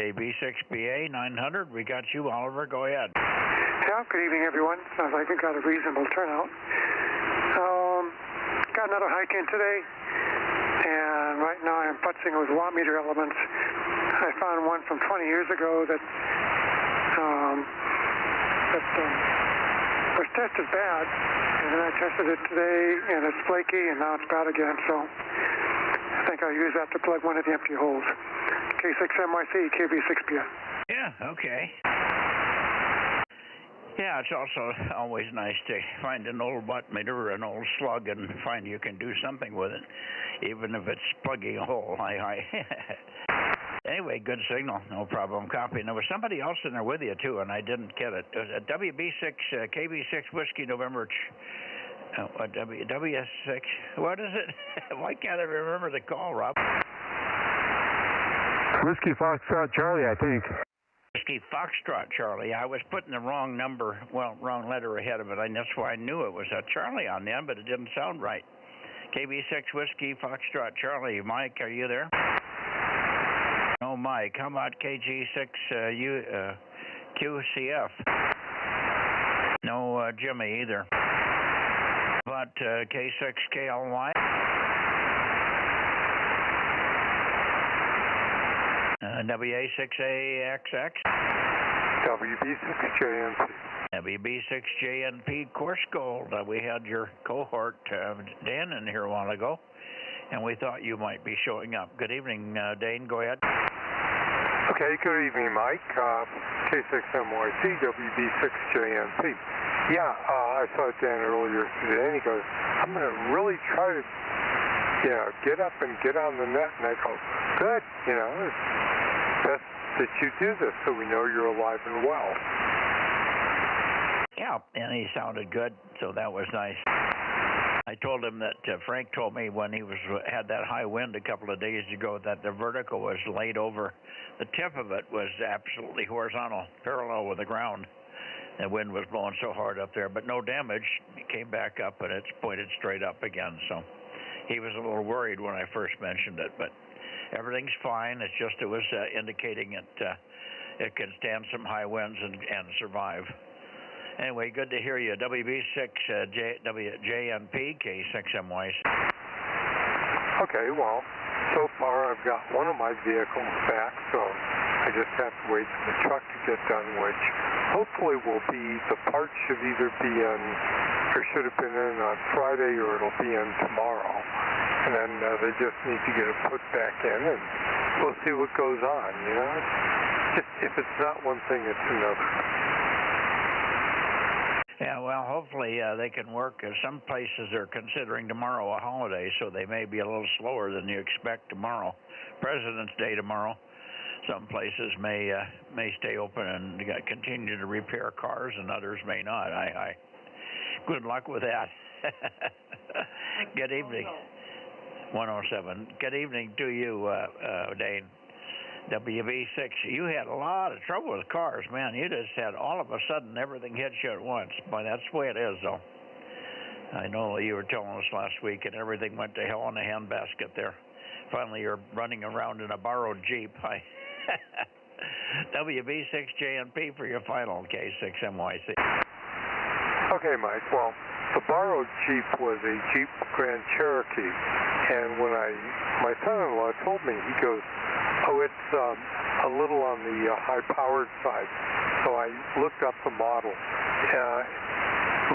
KB6PA 900. We got you, Oliver. Go ahead. Yeah, good evening, everyone. Sounds like we got a reasonable turnout. Got another hike in today, and right now I'm putzing with watt meter elements. I found one from 20 years ago that was tested bad, and then I tested it today, and it's flaky, and now it's bad again, so I think I'll use that to plug one of the empty holes. K6MYC, KB6PA. Yeah, okay. Yeah, it's also always nice to find an old watt meter or an old slug and find you can do something with it, even if it's plugging a hole. Anyway, good signal, no problem. Copy. There was somebody else in there with you, too, and I didn't get it. It was a WB6, KB6 Whiskey November, W6, what is it? Why can't I remember the call, Rob? Whiskey Foxtrot Charlie, I think. Whiskey Foxtrot Charlie. I was putting the wrong number, well, wrong letter ahead of it, and that's why I knew it was a Charlie on the end, but it didn't sound right. KB6 Whiskey Foxtrot Charlie. Mike, are you there? No, Mike. How about KG6 QCF? No, Jimmy either. But K6 KLY? WA6AXX? WB6JNP. WB6JNP Course Gold. We had your cohort, Dan, in here a while ago, and we thought you might be showing up. Good evening, Dane. Go ahead. Okay, good evening, Mike. K6MYC, WB6JNP. Yeah, I saw Dan earlier today, and he goes, I'm going to really try to, get up and get on the net. And I go, good, it's best that you do this so we know you're alive and well. Yeah, and he sounded good, so that was nice. I told him that Frank told me when he had that high wind a couple of days ago that the vertical was laid over. The tip of it was absolutely horizontal, parallel with the ground. The wind was blowing so hard up there, but no damage. It came back up, and it's pointed straight up again. So he was a little worried when I first mentioned it, but everything's fine. It's just it was indicating it can stand some high winds and survive. Anyway, good to hear you. WB6JNP, K6MYC. Okay, well, so far I've got one of my vehicles back, so I just have to wait for the truck to get done, which hopefully will be, the parts should either be in, or should have been in on Friday, or it'll be in tomorrow. And then they just need to get it put back in, and we'll see what goes on, Just, if it's not one thing, it's another. Yeah, well, hopefully they can work. Some places are considering tomorrow a holiday, so they may be a little slower than you expect tomorrow. President's Day tomorrow. Some places may stay open and continue to repair cars, and others may not. Good luck with that. Good evening. 107. Good evening to you, Dane. WB6, you had a lot of trouble with cars, man. You just had all of a sudden everything hit you at once. Boy, that's the way it is, though. I know you were telling us last week, and everything went to hell in a handbasket there. Finally, you're running around in a borrowed Jeep. WB6JNP for your final K6MYC. Okay, Mike. Well, the borrowed Jeep was a Jeep Grand Cherokee, and when my son-in-law told me, he goes, Oh, it's a little on the high-powered side. So I looked up the model.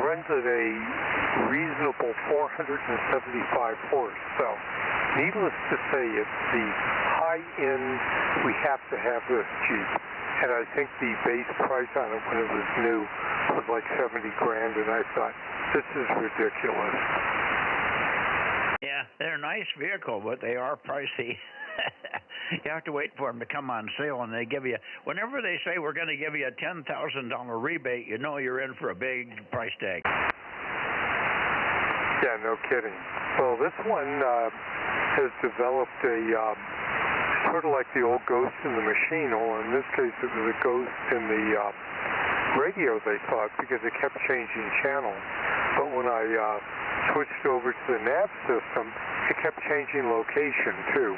Runs at a reasonable 475 horse. So, needless to say, it's the high-end, we have to have this Jeep. And I think the base price on it when it was new was like $70,000, and I thought, this is ridiculous. Yeah, they're a nice vehicle, but they are pricey. You have to wait for them to come on sale, and they give you, whenever they say we're going to give you a $10,000 rebate, you know you're in for a big price tag. Yeah, no kidding. Well, this one has developed a sort of like the old Ghost in the Machine, or in this case it was a Ghost in the radio, they thought, because it kept changing channels. But when I switched over to the nav system, it kept changing location too.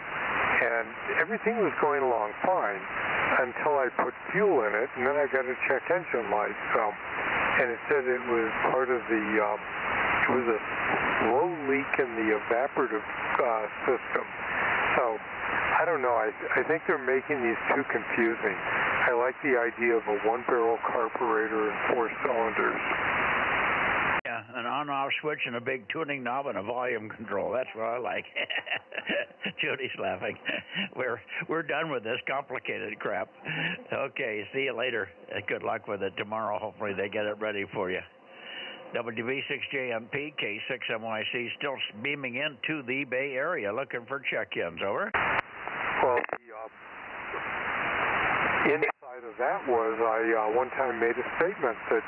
And everything was going along fine until I put fuel in it, and then I got to check engine light. And it said it was part of the, it was a slow leak in the evaporative system. So, I don't know, I think they're making these too confusing. I like the idea of a one-barrel carburetor and 4 cylinders. Yeah, an on-off switch and a big tuning knob and a volume control. That's what I like. Judy's laughing. We're done with this complicated crap. Okay, see you later. Good luck with it tomorrow. Hopefully they get it ready for you. WB6JMP, K6MYC, still beaming into the Bay Area, looking for check-ins. Over. Well, the inside of that was I one time made a statement that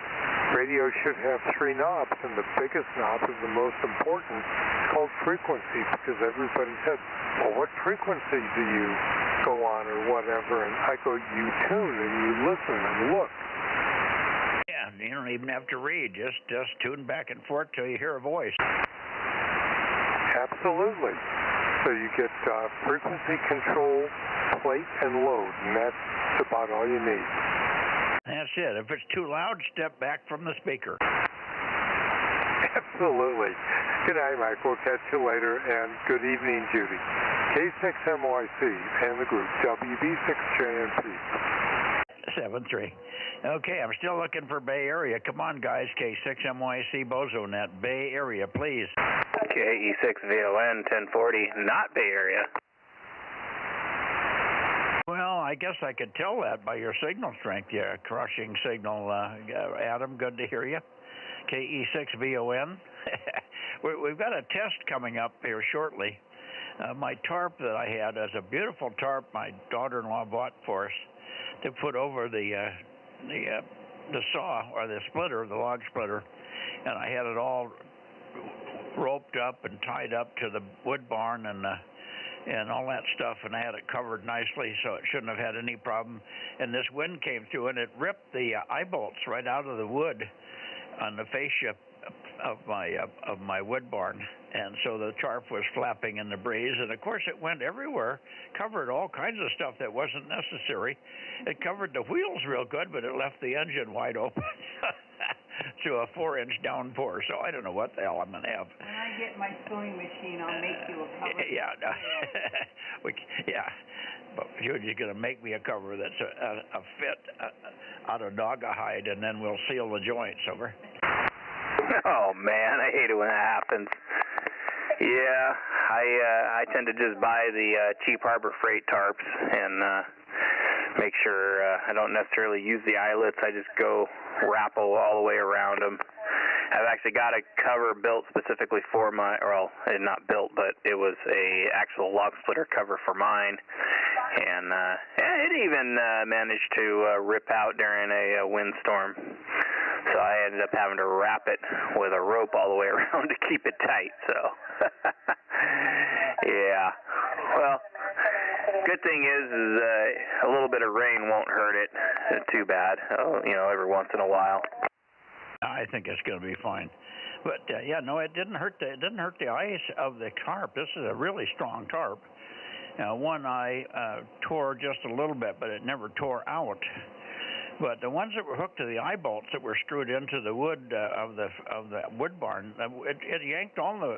radio should have 3 knobs, and the biggest knob is the most important. It's called frequency, because everybody said, well, what frequency do you go on or whatever? And I go, you tune and you listen and look. Yeah, you don't even have to read. Just tune back and forth till you hear a voice. Absolutely. So you get frequency control, plate, and load, and that's about all you need. That's it. If it's too loud, step back from the speaker. Absolutely. Good night, Mike. We'll catch you later, and good evening, Judy. K6MYC and the group, WB6JMP. 7-3. Okay, I'm still looking for Bay Area. Come on, guys. K6MYC, Bozo Net. Bay Area, please. KE6VON 1040, not Bay Area. Well, I guess I could tell that by your signal strength. Yeah, crushing signal. Adam, good to hear you. KE6VON. We've got a test coming up here shortly. My tarp that I had is a beautiful tarp my daughter-in-law bought for us to put over the saw, or the splitter, the log splitter, and I had it all roped up and tied up to the wood barn and all that stuff, and I had it covered nicely, so it shouldn't have had any problem. And this wind came through, and it ripped the eye bolts right out of the wood on the fascia of my wood barn, and so the tarp was flapping in the breeze, and of course it went everywhere, covered all kinds of stuff that wasn't necessary. It covered the wheels real good, but it left the engine wide open through a 4-inch downpour. So I don't know what the hell I'm going to have. When I get my sewing machine, I'll make you a cover. Yeah, no. Yeah. But Judy's going to make me a cover that's a fit out of naugahyde, and then we'll seal the joints. Over. Oh man, I hate it when that happens. Yeah, I tend to just buy the cheap Harbor Freight tarps and make sure I don't necessarily use the eyelets. I just go wrap all the way around them. I've actually got a cover built specifically for my, well, not built, but it was a actual log splitter cover for mine, and it even managed to rip out during a windstorm. So I ended up having to wrap it with a rope all the way around to keep it tight. So, yeah. Well, good thing is a little bit of rain won't hurt it too bad. Every once in a while. I think it's going to be fine. But yeah, no, it didn't hurt the ice of the tarp. This is a really strong tarp. One eye tore just a little bit, but it never tore out. But the ones that were hooked to the eye bolts that were screwed into the wood of the wood barn, it yanked all the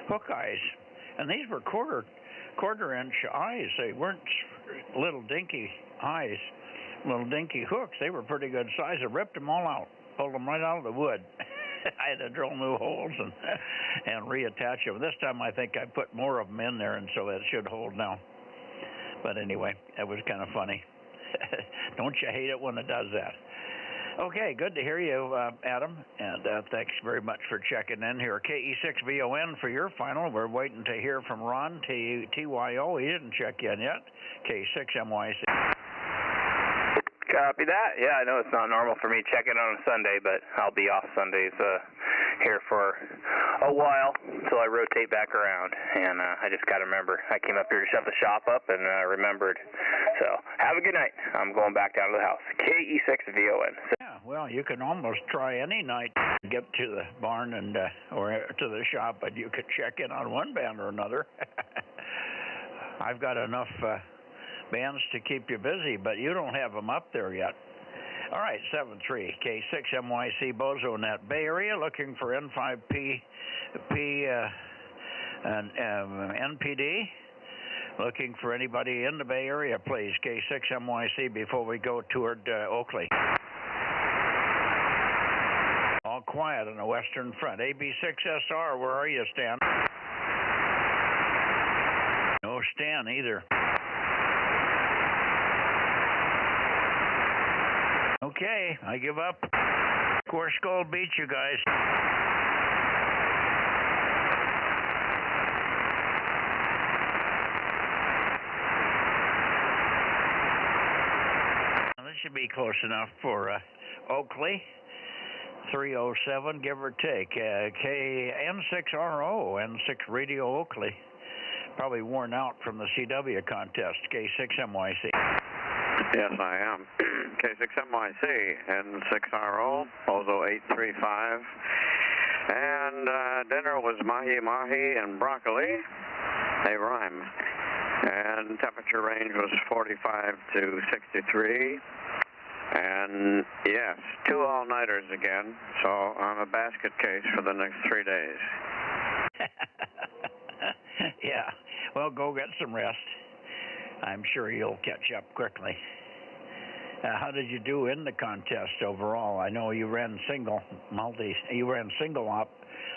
hook eyes, and these were quarter quarter-inch eyes. They weren't little dinky eyes, little dinky hooks. They were pretty good size. I ripped them all out, pulled them right out of the wood. I had to drill new holes and reattach them. This time I think I put more of them in there, and so it should hold now. But anyway, it was kind of funny. Don't you hate it when it does that? Okay, good to hear you, Adam, and thanks very much for checking in here. KE6VON for your final. We're waiting to hear from Ron, TYO. He didn't check in yet. K6MYC. Copy that. Yeah, I know it's not normal for me checking on a Sunday, but I'll be off Sundays here for a while until I rotate back around. And I just got to remember, I came up here to shut the shop up and remembered. So have a good night. I'm going back down to the house. KE6VON. Yeah, well, you can almost try any night to get to the barn and or to the shop, but you could check in on one band or another. I've got enough bands to keep you busy, but you don't have them up there yet. All right, 7-3, K6MYC, Bozo Net, Bay Area, looking for N5P and NPD. Looking for anybody in the Bay Area, please. K6MYC before we go toward Oakley. All quiet on the Western Front. AB6SR, where are you, Stan? No Stan either. Okay, I give up. Course Gold beat you guys. This should be close enough for Oakley. 307, give or take. N6RO, N6 Radio Oakley. Probably worn out from the CW contest. K6MYC. Yes, I am. K6MYC, N6RO, Bozo 835. And dinner was mahi-mahi and broccoli. They rhyme. And temperature range was 45 to 63. And yes, 2 all-nighters again. So I'm a basket case for the next 3 days. Yeah, well, go get some rest. I'm sure you'll catch up quickly. How did you do in the contest overall? I know you ran single op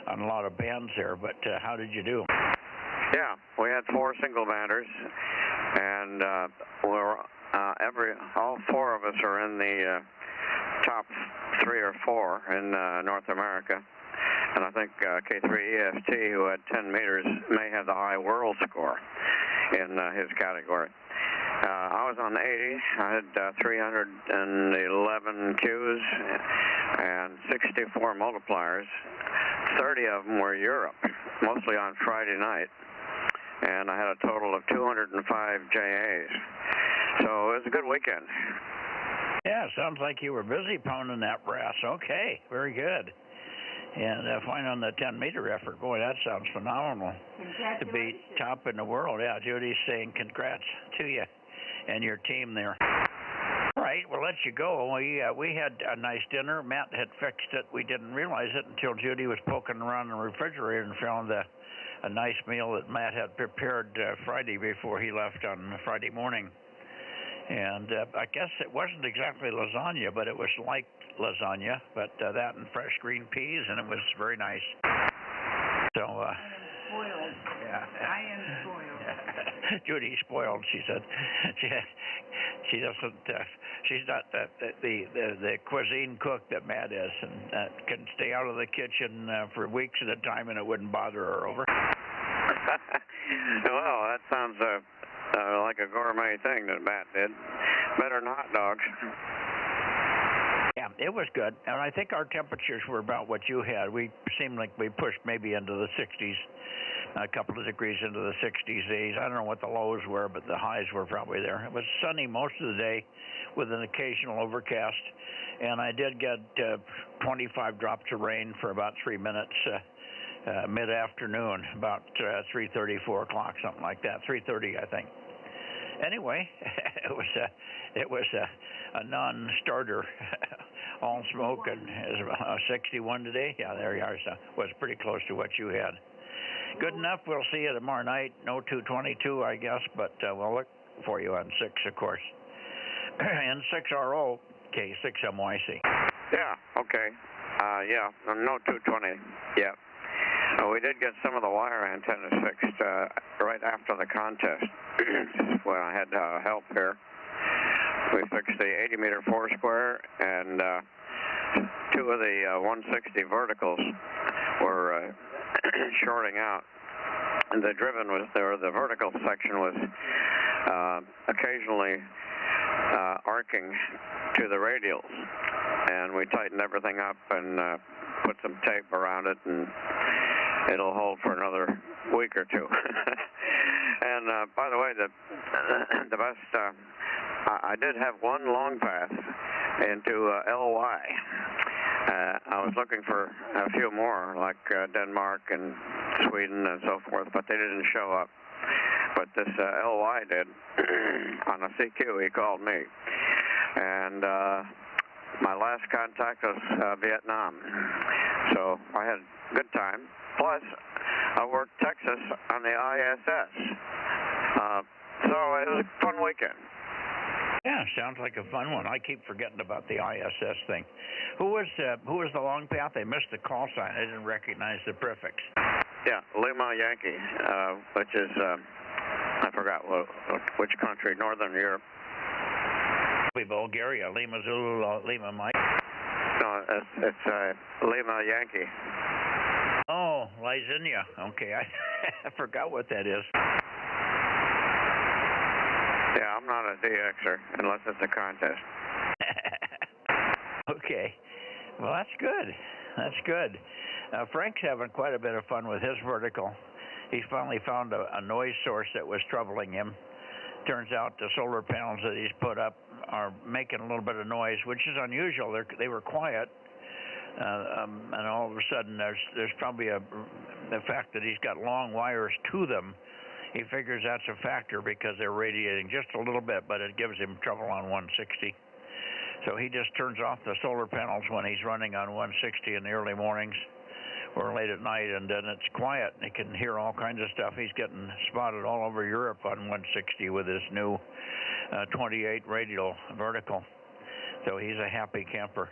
on a lot of bands there, but how did you do? Yeah, we had 4 single banders, and all 4 of us are in the top 3 or 4 in North America. And I think K3EFT, who had 10 meters, may have the high world score in his category. I was on 80. I had 311 Qs and 64 multipliers. 30 of them were Europe, mostly on Friday night. And I had a total of 205 JAs. So it was a good weekend. Yeah, sounds like you were busy pounding that brass. Okay, very good. And fine on the 10-meter effort. Boy, that sounds phenomenal. To be top in the world. Yeah, Judy's saying congrats to you and your team there. All right, we'll let you go. We had a nice dinner. Matt had fixed it. We didn't realize it until Judy was poking around in the refrigerator and found a nice meal that Matt had prepared Friday before he left on Friday morning. And I guess it wasn't exactly lasagna, but it was like lasagna, but that and fresh green peas, and it was very nice. So, spoiled. Yeah. I am spoiled. Judy's spoiled, she said. She doesn't. She's not the cuisine cook that Matt is, and can stay out of the kitchen for weeks at a time, and it wouldn't bother her. Over. Well, that sounds like a gourmet thing that Matt did. Better than hot dogs. Yeah, it was good, and I think our temperatures were about what you had. We seemed like we pushed maybe into the 60s, a couple of degrees into the 60s days. I don't know what the lows were, but the highs were probably there. It was sunny most of the day with an occasional overcast, and I did get 25 drops of rain for about 3 minutes mid-afternoon, about 3:30, 4 o'clock, something like that, 3:30, I think. Anyway, it was a non-starter, all smoke, and it was 61 today. Yeah, there you are. So it was pretty close to what you had. Good enough. We'll see you tomorrow night. No 222, I guess, but we'll look for you on 6, of course. N6RO, K6MYC. Yeah, okay. Yeah, no 220 yet. We did get some of the wire antennas fixed right after the contest. Well, I had help here. We fixed the 80-meter four-square, and 2 of the 160 verticals were shorting out. And the driven was there, the vertical section was occasionally arcing to the radials. And we tightened everything up and put some tape around it, and it'll hold for another week or 2. And by the way, the best, I did have one long path into LY. I was looking for a few more, like Denmark and Sweden and so forth, but they didn't show up. But this LY did. On a CQ, he called me. And my last contact was Vietnam. So I had a good time. Plus, I worked Texas on the ISS. So it was a fun weekend. Yeah, sounds like a fun one. I keep forgetting about the ISS thing. Who was the long path? They missed the call sign. I didn't recognize the prefix. Yeah, Lima Yankee, which is, I forgot which country, Northern Europe. Bulgaria, Lima Zulu, Lima Mike. No, it's Lima Yankee. Oh, Lysinia. Okay, I forgot what that is. Yeah, I'm not a DXer unless it's a contest. Okay. Well, that's good. That's good. Frank's having quite a bit of fun with his vertical. He's finally found a noise source that was troubling him. Turns out the solar panels that he's put up are making a little bit of noise, which is unusual. They were quiet, and all of a sudden there's probably the fact that he's got long wires to them. He figures that's a factor because they're radiating just a little bit, but it gives him trouble on 160. So he just turns off the solar panels when he's running on 160 in the early mornings or late at night, and then it's quiet. He can hear all kinds of stuff. He's getting spotted all over Europe on 160 with his new 28 radial vertical. So he's a happy camper.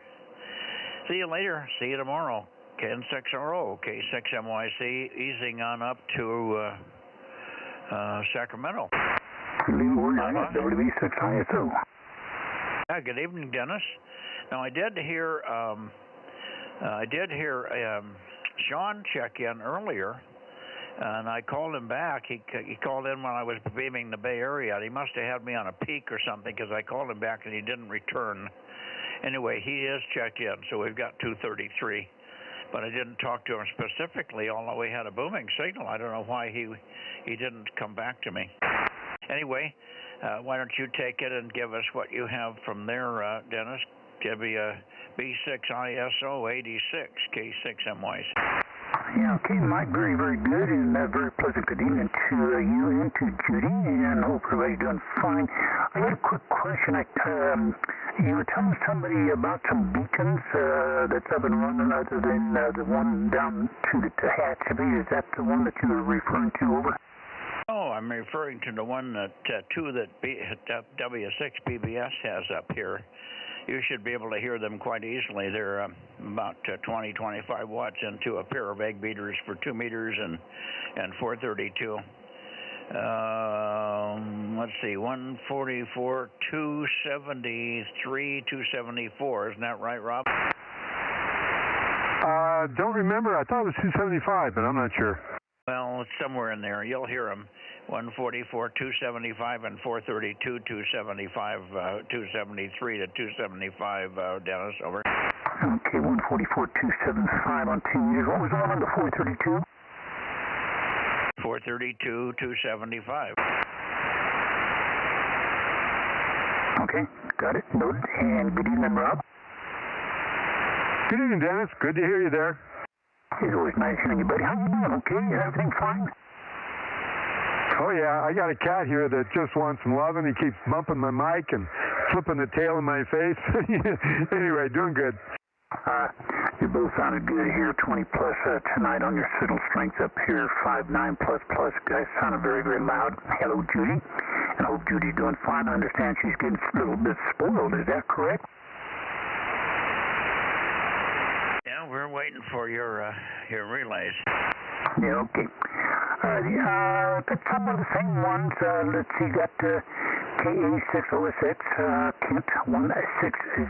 See you later. See you tomorrow. N6RO, K6MYC, easing on up to Sacramento. WB6ISO. Yeah, good evening, Dennis. Now I did hear Sean check in earlier, and I called him back. He called in when I was beaming the Bay Area. He must have had me on a peak or something because I called him back and he didn't return. Anyway, he is checked in, so we've got 233. But I didn't talk to him specifically, although we had a booming signal. I don't know why he didn't come back to me. Anyway, why don't you take it and give us what you have from there, Dennis? Give me a B6ISO 86 K6MYC. Yeah, okay, Mike, very, very good, and very pleasant good evening to you and to Judy, and hope everybody's doing fine. I got a quick question. You were telling somebody about some beacons that's up and running other than the one down to the Tehachapi. Is that the one that you were referring to, over? Oh, I'm referring to the one that two that W6 PBS has up here. You should be able to hear them quite easily. They're about 20, 25 watts into a pair of egg beaters for 2 meters and 432. Let's see, 144, 273, 274. Isn't that right, Rob? Don't remember. I thought it was 275, but I'm not sure. Well, it's somewhere in there. You'll hear them. 144, 275, and 432, 275, 273 to 275, Dennis, over. Okay, 144, 275 on 2 meters. What was the one on the 432? 432, 275. Okay, got it. Noted. And good evening, Rob. Good evening, Dennis. Good to hear you there. It's always nice hearing you, buddy. How you doing? Okay? Everything fine? Oh, yeah. I got a cat here that just wants some loving. He keeps bumping my mic and flipping the tail in my face. Anyway, doing good. You both sounded good here, 20 plus tonight on your signal strength up here, 5.9 plus. Guys sounded very, very loud. Hello, Judy. And I hope Judy's doing fine. I understand she's getting a little bit spoiled. Is that correct? Yeah, we're waiting for your relays. Yeah, okay. Got some of the same ones. Let's see, got KA6OSX, Kent 160,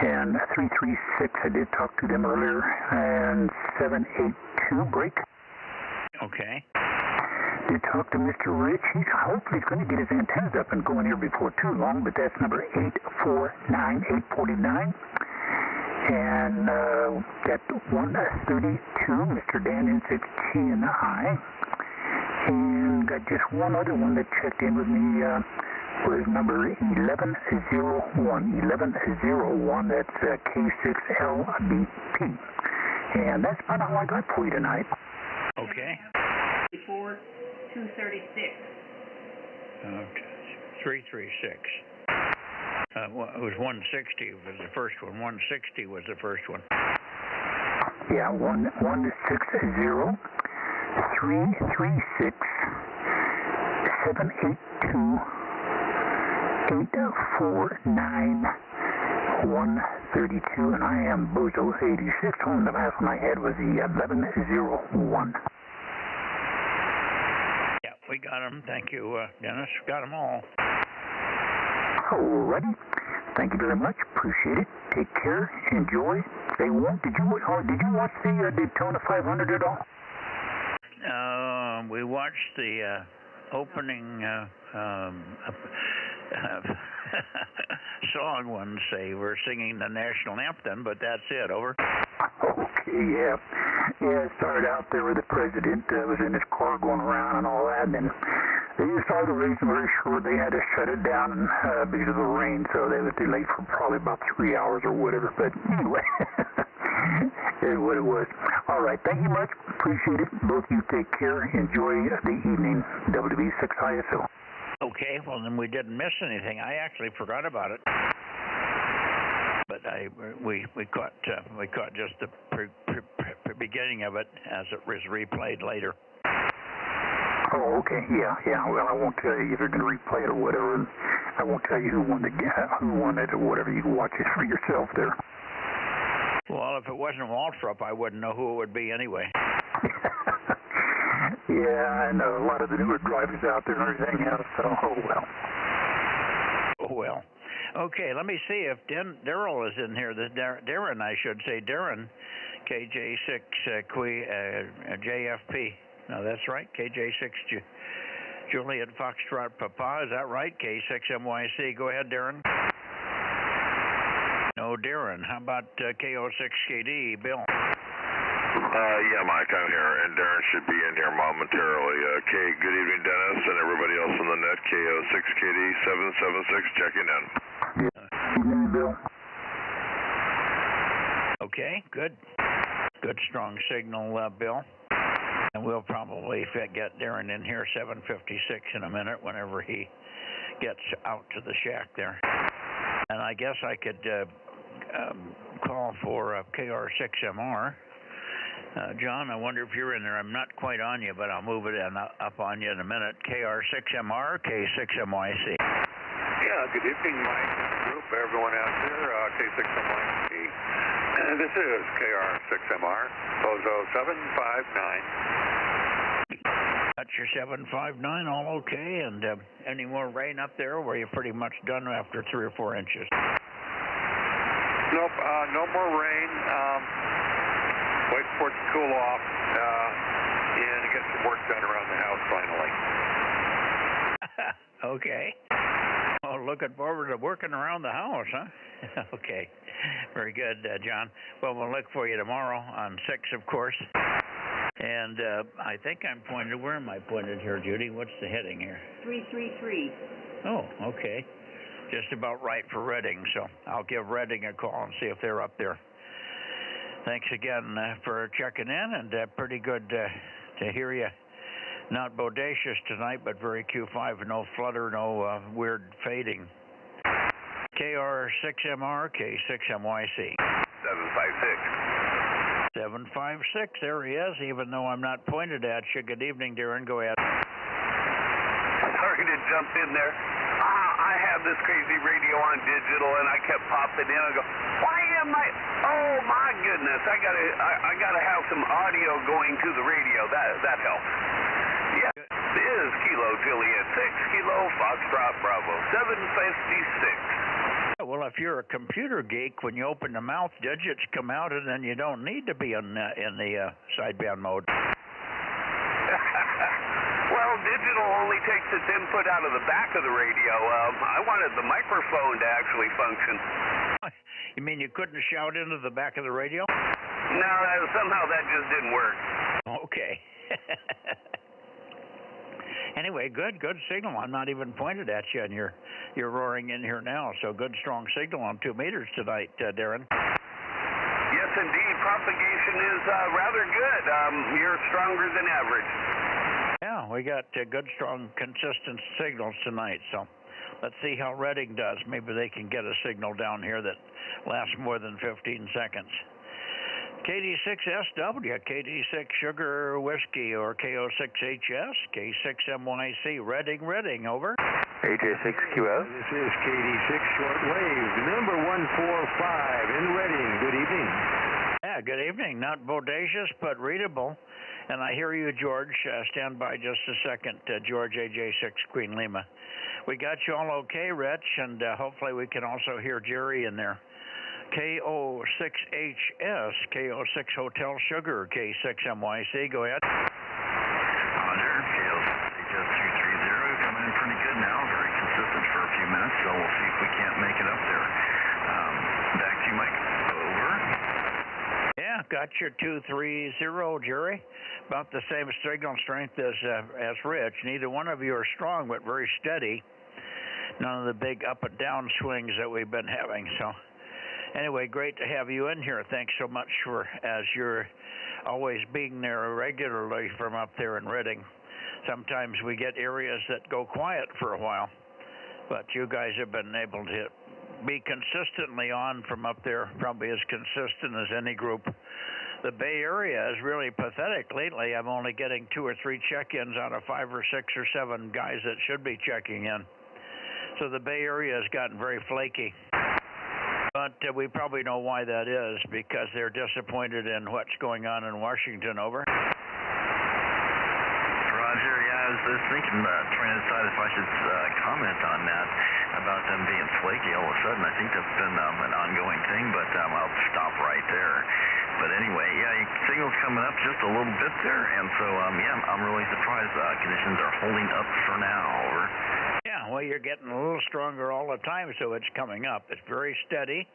and 336. I did talk to them earlier, and 782 break. Okay. Did talk to Mr. Rich. He's hopefully going to get his antennas up and going here before too long, but that's number 849. And got 132, Mr. Dan N6G and I. And got just one other one that checked in with me, was number 1101. That's K6LBP. And that's about all I got for you tonight. Okay. 236. 336. It was 160 was the first one. 160 was the first one. Yeah, 160, 336, 782, 849, 132, and I am Bozo 86. On the last one I had was the 1101. Yeah, we got them. Thank you, Dennis. Got them all. Alrighty. Thank you very much. Appreciate it. Take care. Enjoy. Stay warm. Did you watch the Daytona 500 at all? We watched the opening song once. They were singing the national anthem, but that's it. Over. Okay, yeah. It started out there where the president was in his car going around and all that, and then they started the race very short. They had to shut it down because of the rain, so they was delayed for probably about 3 hours or whatever. But anyway, it's what it was. All right, thank you much. Appreciate it. Both of you take care. Enjoy the evening. WB6ISO. Okay, well then we didn't miss anything. I actually forgot about it, but we caught just the beginning of it as it was replayed later. Oh, okay, yeah. Well, I won't tell you if you're going to replay it or whatever, and I won't tell you who won it or whatever. You can watch it for yourself there. Well, if it wasn't Waltrip, I wouldn't know who it would be anyway. Yeah, I know. A lot of the newer drivers out there and everything else, so oh well. Okay, let me see if Daryl is in here. Darren, I should say. Darren, KJ6 JFP. No, that's right. KJ6 Juliet Foxtrot Papa. Is that right? K6MYC. Go ahead, Darren. No, Darren. How about KO6KD? Bill. Yeah, Mike, I'm here, and Darren should be in here momentarily. Good evening, Dennis, and everybody else on the net. KO6KD 776 checking in. Bill. Okay, good. Good strong signal, Bill. And we'll probably get Darren in here 7:56 in a minute whenever he gets out to the shack there. And I guess I could call for KR6MR. John, I wonder if you're in there. I'm not quite on you, but I'll move it up on you in a minute. KR6MR, K6MYC. Yeah, good evening, Mike, group, everyone out there, K6MYC. This is KR6MR, Bozo 759. That's your 759, all okay? And any more rain up there, or are you pretty much done after 3 or 4 inches? Nope, no more rain. Wait for it to cool off and get some work done around the house finally. Okay. Oh, looking forward to working around the house, huh? Okay. Very good, John. Well, we'll look for you tomorrow on 6, of course. And I think I'm pointed. Where am I pointed here, Judy? What's the heading here? 333. Oh, okay. Just about right for Reading, so I'll give Reading a call and see if they're up there. Thanks again for checking in, and pretty good to hear you. Not bodacious tonight, but very Q5, no flutter, no weird fading. KR6MR, K6MYC. 756. 756, there he is, even though I'm not pointed at you. Good evening, Darren. Go ahead. Sorry to jump in there. I have this crazy radio on digital, and I kept popping in. I go, why am I? Oh my goodness! I gotta have some audio going to the radio. That helps. Yeah, this is Kilo Juliet 6 Kilo Foxtrot Bravo 756. Well, if you're a computer geek, when you open the mouth, digits come out, and then you don't need to be in the sideband mode. Well, digital only takes its input out of the back of the radio. I wanted the microphone to actually function. You mean you couldn't shout into the back of the radio? No, somehow that just didn't work. Okay. Anyway, good signal. I'm not even pointed at you, and you're roaring in here now. So good, strong signal on 2 meters tonight, Darren. Yes, indeed. Propagation is rather good. You're stronger than average. Yeah, we got good, strong, consistent signals tonight. So let's see how Redding does. Maybe they can get a signal down here that lasts more than 15 seconds. KD6SW, KD6 Sugar Whiskey, or KO6HS, K6MYC, Redding, over. AJ6QS. This is KD6 Shortwave, number 145 in Redding. Good evening. Yeah, good evening. Not bodacious, but readable. And I hear you, George. Stand by just a second, George AJ6 Queen Lima. We got you all okay, Rich, and hopefully we can also hear Jerry in there. KO6HS, KO6 Hotel Sugar, K6MYC. Go ahead. Roger, KO6HS 230, coming in pretty good now, very consistent for a few minutes, so we'll see if we can't make it up there. Back to you, Mike. Over. Yeah, got your 230, Jerry. About the same signal strength as Rich. Neither one of you are strong, but very steady. None of the big up and down swings that we've been having, so... Anyway, great to have you in here. Thanks so much as you're always being there regularly from up there in Redding. Sometimes we get areas that go quiet for a while, but you guys have been able to be consistently on from up there, probably as consistent as any group. The Bay Area is really pathetic lately. I'm only getting 2 or 3 check-ins out of 5 or 6 or 7 guys that should be checking in. So the Bay Area has gotten very flaky. But we probably know why that is, because they're disappointed in what's going on in Washington. Over. Roger, yeah, I was thinking, trying to decide if I should comment on that, about them being flaky all of a sudden. I think that's been an ongoing thing, but I'll stop right there. But anyway, yeah, signal's coming up just a little bit there, and so, yeah, I'm really surprised conditions are holding up for now. Over. Yeah, well, you're getting a little stronger all the time, so it's coming up. It's very steady,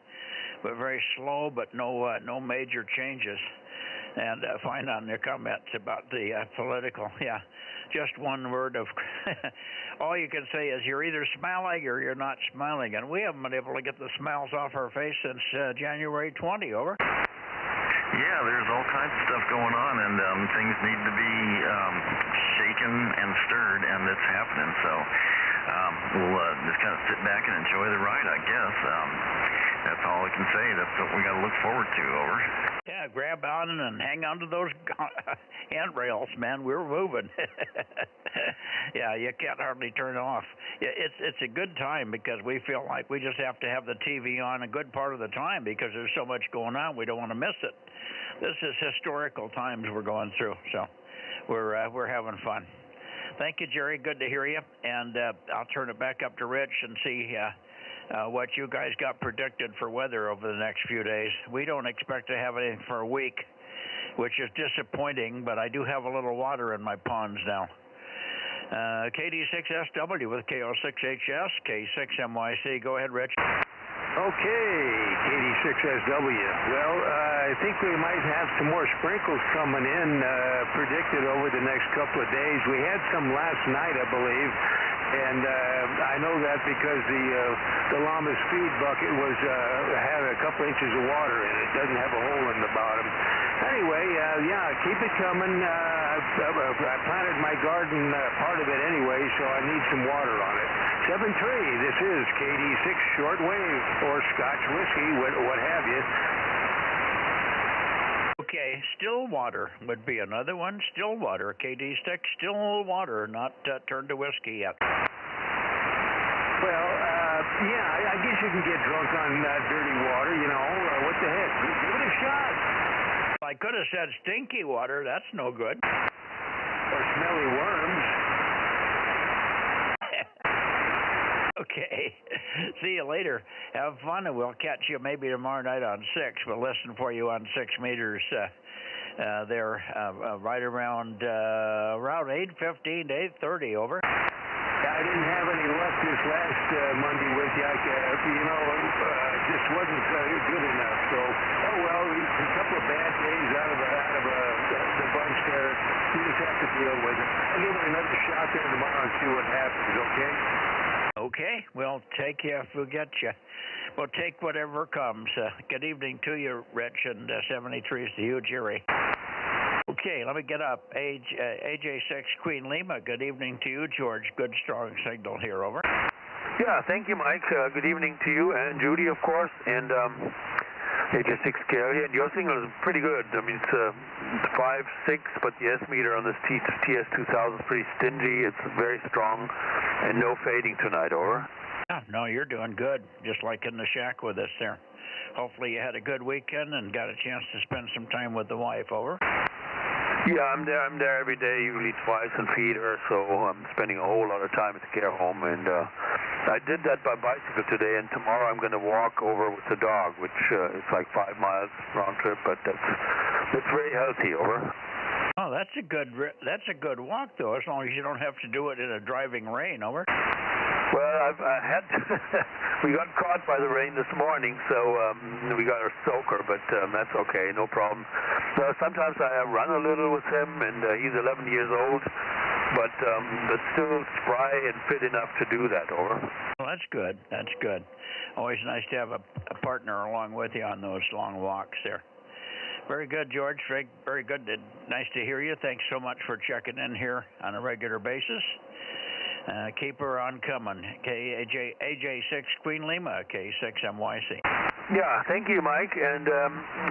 but very slow, but no major changes. And fine on your comments about the political. Yeah, just one word of all you can say is you're either smiling or you're not smiling. And we haven't been able to get the smiles off our face since January 20. Over. Yeah, there's all kinds of stuff going on, and things need to be shaken and stirred, and it's happening. So we'll just kind of sit back and enjoy the ride, I guess. That's all I can say. That's what we got to look forward to. Over. Yeah, grab on and hang on to those handrails, man. We're moving. Yeah, you can't hardly turn it off. It's a good time because we feel like we just have to have the TV on a good part of the time because there's so much going on. We don't want to miss it. This is historical times we're going through, so we're having fun. Thank you, Jerry. Good to hear you. And I'll turn it back up to Rich and see what you guys got predicted for weather over the next few days. We don't expect to have anything for a week, which is disappointing, but I do have a little water in my ponds now. KD6SW with KO6HS, K6MYC. Go ahead, Rich. Okay, KD6SW. Well, I think we might have some more sprinkles coming in predicted over the next couple of days. We had some last night, I believe, and I know that because the Llama's feed bucket had a couple inches of water in it. It doesn't have a hole in the bottom. Anyway, yeah, keep it coming. I planted my garden, part of it anyway, so I need some water on it. 7-3, this is KD6 Shortwave, or Scotch Whiskey, what have you. Okay, Stillwater would be another one. Stillwater, KD6, Stillwater, not turned to whiskey yet. Well, yeah, I guess you can get drunk on dirty water, you know. What the heck? Give it a shot. I could have said stinky water. That's no good. Or smelly worms. Okay. See you later. Have fun, and we'll catch you maybe tomorrow night on 6. We'll listen for you on 6 meters there right around 8:15 to 8:30. Over. I didn't have any luck this last Monday with you. Just wasn't good enough. So, oh well, a couple of bad days out of the bunch there. You just have to deal with it. I'll give it another shot there tomorrow and see what happens. Okay. Okay, we'll take you if we get you. We'll take whatever comes. Good evening to you, Rich, and 73 is to you, Jerry. Okay, let me get up. AJ6 Queen Lima, good evening to you, George. Good strong signal here, over. Yeah, thank you, Mike. Good evening to you and Judy, of course, and AJ6 Gary. And your signal is pretty good. I mean, it's 5, 6, but the S meter on this TS2000 is pretty stingy. It's very strong, and no fading tonight, over. Yeah, no, you're doing good, just like in the shack with us there. Hopefully you had a good weekend and got a chance to spend some time with the wife, over. Yeah, I'm there every day, usually twice, and feed her, so I'm spending a whole lot of time at the care home, and I did that by bicycle today, and tomorrow I'm going to walk over with the dog, which is like 5 miles round trip, but that's very healthy, over. Oh, that's a good walk, though, as long as you don't have to do it in a driving rain, over. Well, we got caught by the rain this morning, so we got a soaker, but that's okay, no problem. Sometimes I run a little with him, and he's 11 years old, but still spry and fit enough to do that, over. Well, that's good. That's good. Always nice to have a partner along with you on those long walks there. Very good, George. Very good. Nice to hear you. Thanks so much for checking in here on a regular basis. Keep her on coming. AJ6 Queen Lima, K6MYC. Yeah, thank you, Mike, and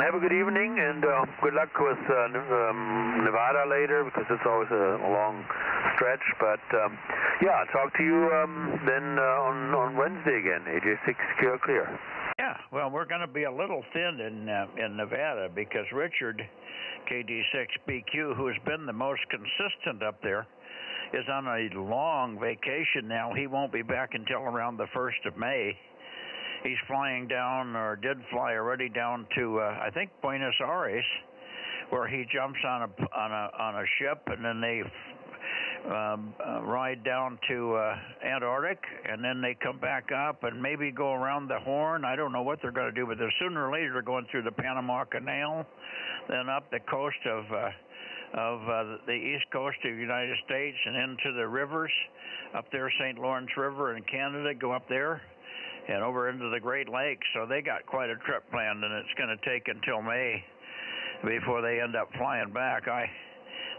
have a good evening, and good luck with Nevada later, because it's always a long stretch, but yeah, I'll talk to you then on Wednesday again, AJ6 clear. Yeah, well, we're going to be a little thin in Nevada, because Richard, KD6BQ, who's been the most consistent up there, is on a long vacation now. He won't be back until around the 1st of May. He's flying down, or did fly already down to, I think, Buenos Aires, where he jumps on a ship, and then they ride down to Antarctic, and then they come back up and maybe go around the Horn. I don't know what they're going to do, but sooner or later they're going through the Panama Canal, then up the coast of the east coast of the United States and into the rivers up there, St. Lawrence River in Canada, go up there and over into the Great Lakes. So they got quite a trip planned, and it's going to take until May before they end up flying back.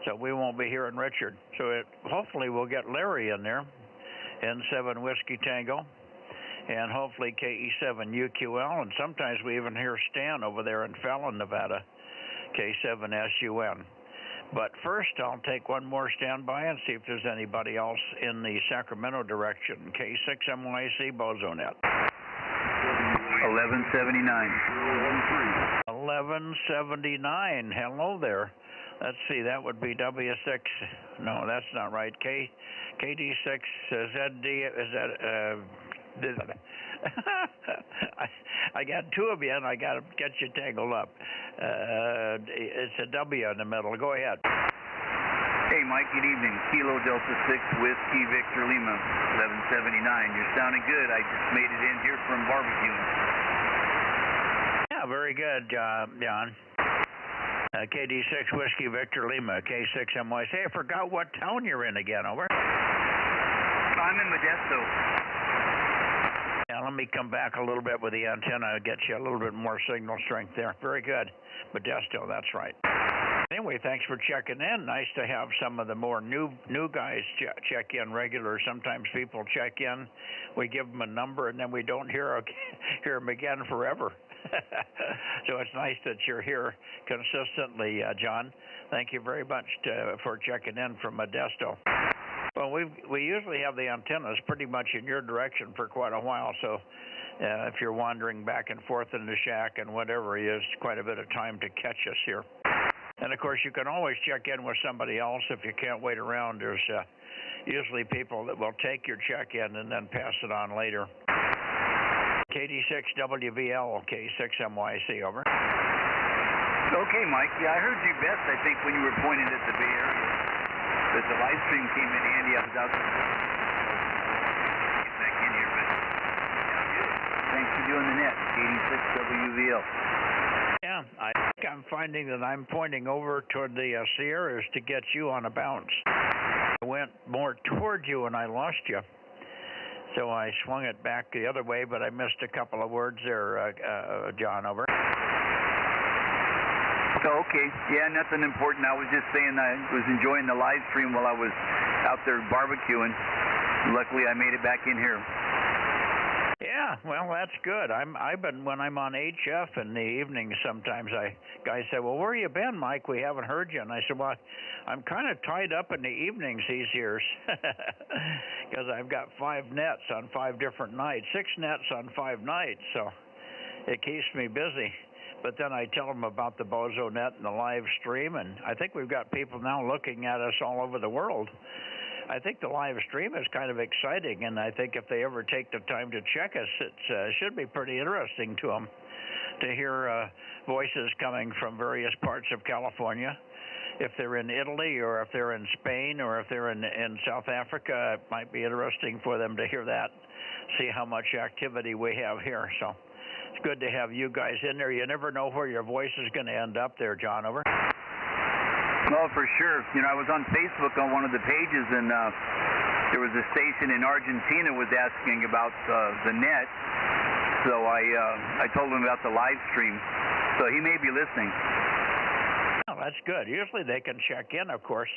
So we won't be hearing Richard. So hopefully we'll get Larry in there, N7 Whiskey Tango, and hopefully KE7UQL, and sometimes we even hear Stan over there in Fallon, Nevada, K7SUN. But first, I'll take one more standby and see if there's anybody else in the Sacramento direction. K6MYC Bozo Net. 1179. 1179. Hello there. Let's see, that would be W6. No, that's not right. KD6 ZD. Is that? I got two of you, and I got to get you tangled up. It's a W in the middle. Go ahead. Hey, Mike, good evening. Kilo Delta 6 Whiskey Victor Lima, 1179. You're sounding good. I just made it in here from barbecuing. Yeah, very good, John. KD6 Whiskey Victor Lima, K6MYC. Hey, I forgot what town you're in again, over. I'm in Modesto. Yeah, let me come back a little bit with the antenna and get you a little bit more signal strength there. Very good. Modesto, that's right. Anyway, thanks for checking in. Nice to have some of the more new guys check in regular. Sometimes people check in, we give them a number, and then we don't hear them again forever. So it's nice that you're here consistently, John. Thank you very much for checking in from Modesto. Well, we usually have the antennas pretty much in your direction for quite a while, so if you're wandering back and forth in the shack and whatever, it's quite a bit of time to catch us here. And of course, you can always check in with somebody else if you can't wait around. There's usually people that will take your check-in and then pass it on later. KD6WVL, K6MYC, over. Okay, Mike. Yeah, I heard you best, I think, when you were pointing at the Bay Area. But the live stream came in handy. I was out there. Get back in here, but good. Thanks for doing the net, KD6WVL. Yeah, I think I'm finding that I'm pointing over toward the Sierras to get you on a bounce. I went more toward you and I lost you. So I swung it back the other way, but I missed a couple of words there, John, over. So, okay. Yeah, nothing important. I was just saying I was enjoying the live stream while I was out there barbecuing. Luckily, I made it back in here. Yeah, well, that's good. I've been, when I'm on HF in the evenings, sometimes guys say, well, where you been, Mike? We haven't heard you. And I said, well, I'm kind of tied up in the evenings these years because I've got 5 nets on 5 different nights, 6 nets on 5 nights, so it keeps me busy. But then I tell them about the Bozo Net and the live stream, and I think we've got people now looking at us all over the world. I think the live stream is kind of exciting, and I think if they ever take the time to check us, it should be pretty interesting to them to hear voices coming from various parts of California. If they're in Italy or if they're in Spain or if they're in South Africa, it might be interesting for them to hear that, see how much activity we have here. So it's good to have you guys in there. You never know where your voice is going to end up there, John, over. Well, for sure. You know, I was on Facebook on one of the pages, and there was a station in Argentina was asking about the net. So I told him about the live stream. So he may be listening. Oh, that's good. Usually they can check in, of course,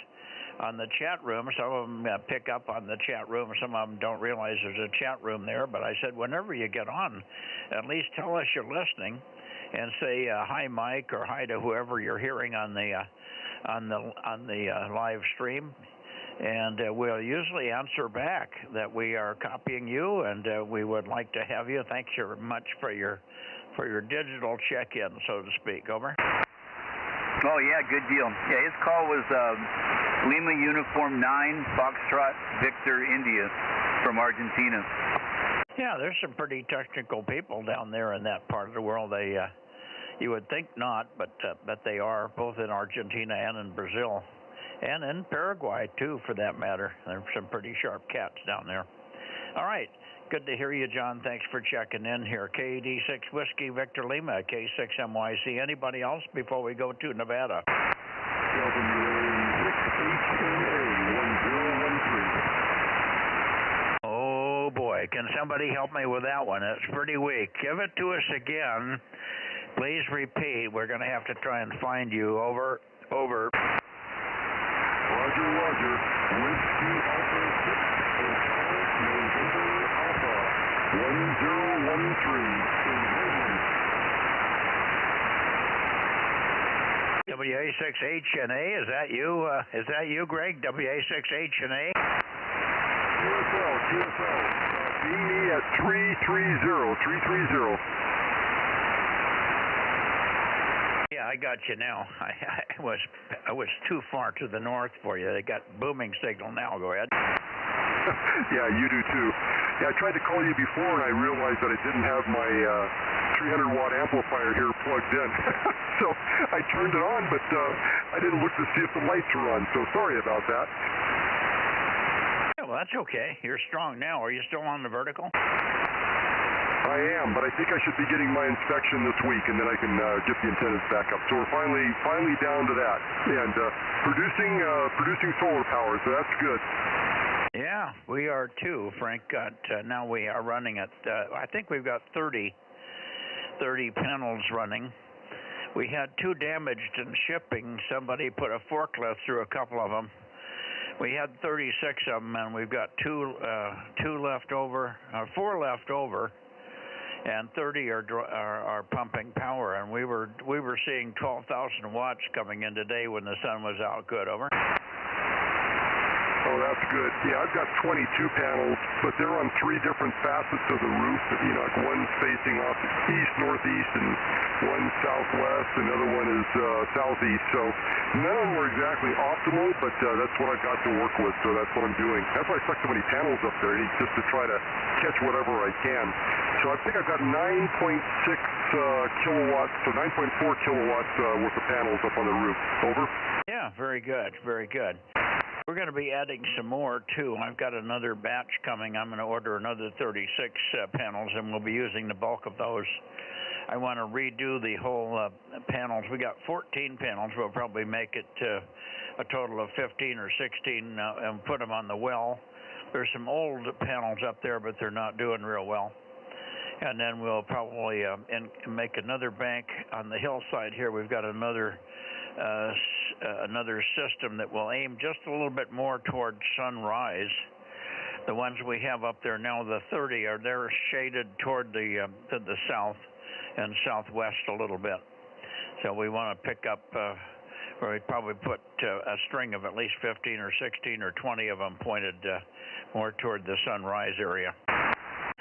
on the chat room. Some of them pick up on the chat room. Some of them don't realize there's a chat room there. But I said, whenever you get on, at least tell us you're listening and say hi, Mike, or hi to whoever you're hearing on the live stream, and we'll usually answer back that we are copying you, and we would like to have you. Thanks very much for your digital check-in, so to speak. Over. Oh yeah, good deal. Yeah, his call was Lima Uniform 9 Foxtrot Victor India from Argentina. Yeah, there's some pretty technical people down there in that part of the world. They you would think not, but they are, both in Argentina and in Brazil, and in Paraguay, too, for that matter. There's some pretty sharp cats down there. All right. Good to hear you, John. Thanks for checking in here. KD6 Whiskey Victor Lima, K6MYC. Anybody else before we go to Nevada? Oh, boy. Can somebody help me with that one? It's pretty weak. Give it to us again. Please repeat. We're going to have to try and find you. Over. Over. Roger, Roger. Whiskey Alpha 6 November Alpha 1013. WA6HNA, is that you? Is that you, Greg? WA6HNA? QSL. Beam me at 330. Yeah, I got you now. I was too far to the north for you. They got booming signal now. Go ahead. Yeah, you do too. Yeah, I tried to call you before and I realized that I didn't have my 300-watt amplifier here plugged in. So I turned it on, but I didn't look to see if the lights were on. So sorry about that. Yeah, well, that's okay. You're strong now. Are you still on the vertical? I am, but I think I should be getting my inspection this week, and then I can get the antennas back up. So we're finally down to that, and producing solar power, so that's good. Yeah, we are too. Frank got now we are running at I think we've got 30 panels running. We had 2 damaged in shipping. Somebody put a forklift through a couple of them. We had 36 of them, and we've got 2 left over, 4 left over. and 30 are pumping power. And we were seeing 12,000 watts coming in today when the sun was out. Good, over. Oh, that's good. Yeah, I've got 22 panels, but they're on 3 different facets of the roof. You know, like one's facing off east, northeast, and one's southwest. Another one is southeast. So none of them are exactly optimal, but that's what I've got to work with. So that's what I'm doing. That's why I stuck so many panels up there, just to try to catch whatever I can. So I think I've got 9.6 kilowatts, so 9.4 kilowatts worth of panels up on the roof. Over. Yeah, very good, very good. We're going to be adding some more, too. I've got another batch coming. I'm going to order another 36 panels, and we'll be using the bulk of those. I want to redo the whole panels. We got 14 panels. We'll probably make it a total of 15 or 16 and put them on the well. There's some old panels up there, but they're not doing real well. And then we'll probably make another bank on the hillside here. We've got another system that will aim just a little bit more toward sunrise. The ones we have up there now, the 30, they're shaded toward to the south and southwest a little bit. So we want to pick up, or we'd probably put a string of at least 15 or 16 or 20 of them pointed more toward the sunrise area.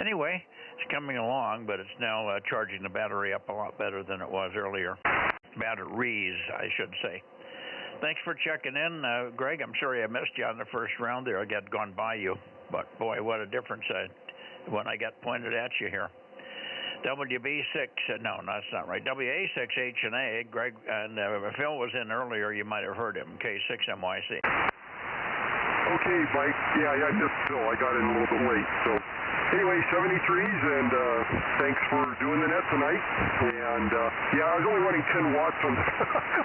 Anyway, it's coming along, but it's now charging the battery up a lot better than it was earlier. Batteries, I should say. Thanks for checking in, Greg. I'm sorry I missed you on the first round there. I got gone by you, but boy, what a difference when I got pointed at you here. WB6, no, that's not right. WA6H&A, Greg, and Phil was in earlier. You might have heard him. K6MYC. Okay, Mike. Yeah, I missed Phil. I got in a little bit late. So anyway, 73s, and thanks for doing the net tonight. And yeah, I was only running 10 watts on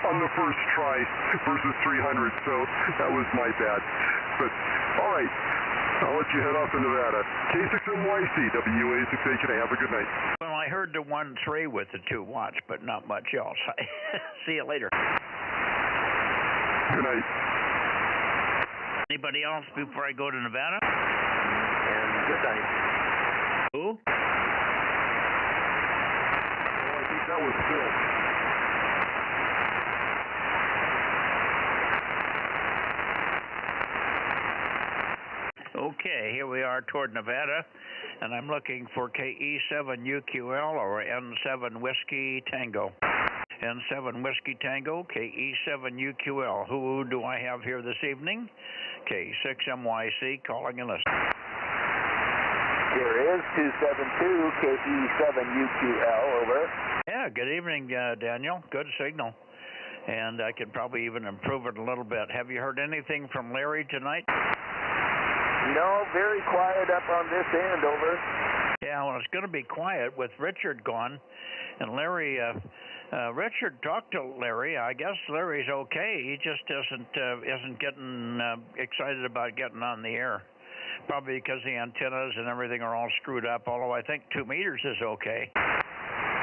on the first try versus 300, so that was my bad. But all right, I'll let you head off to Nevada. K6MYC, WA6H&A. Have a good night. Well, I heard the 1-3 with the 2 watts, but not much else. See you later. Good night. Anybody else before I go to Nevada? And good night. Who? Oh, I think that was Phil. Okay, here we are toward Nevada, and I'm looking for KE7UQL or N7 Whiskey Tango. N7 Whiskey Tango, KE7UQL. Who do I have here this evening? K6MYC calling and listening. Here is 272 KE7UQL, over. Yeah, good evening, Daniel. Good signal. And I could probably even improve it a little bit. Have you heard anything from Larry tonight? No, very quiet up on this end, over. Yeah, well, it's going to be quiet with Richard gone. And Larry, Richard talked to Larry. I guess Larry's okay. He just isn't getting excited about getting on the air. Probably because the antennas and everything are all screwed up, although I think 2 meters is okay.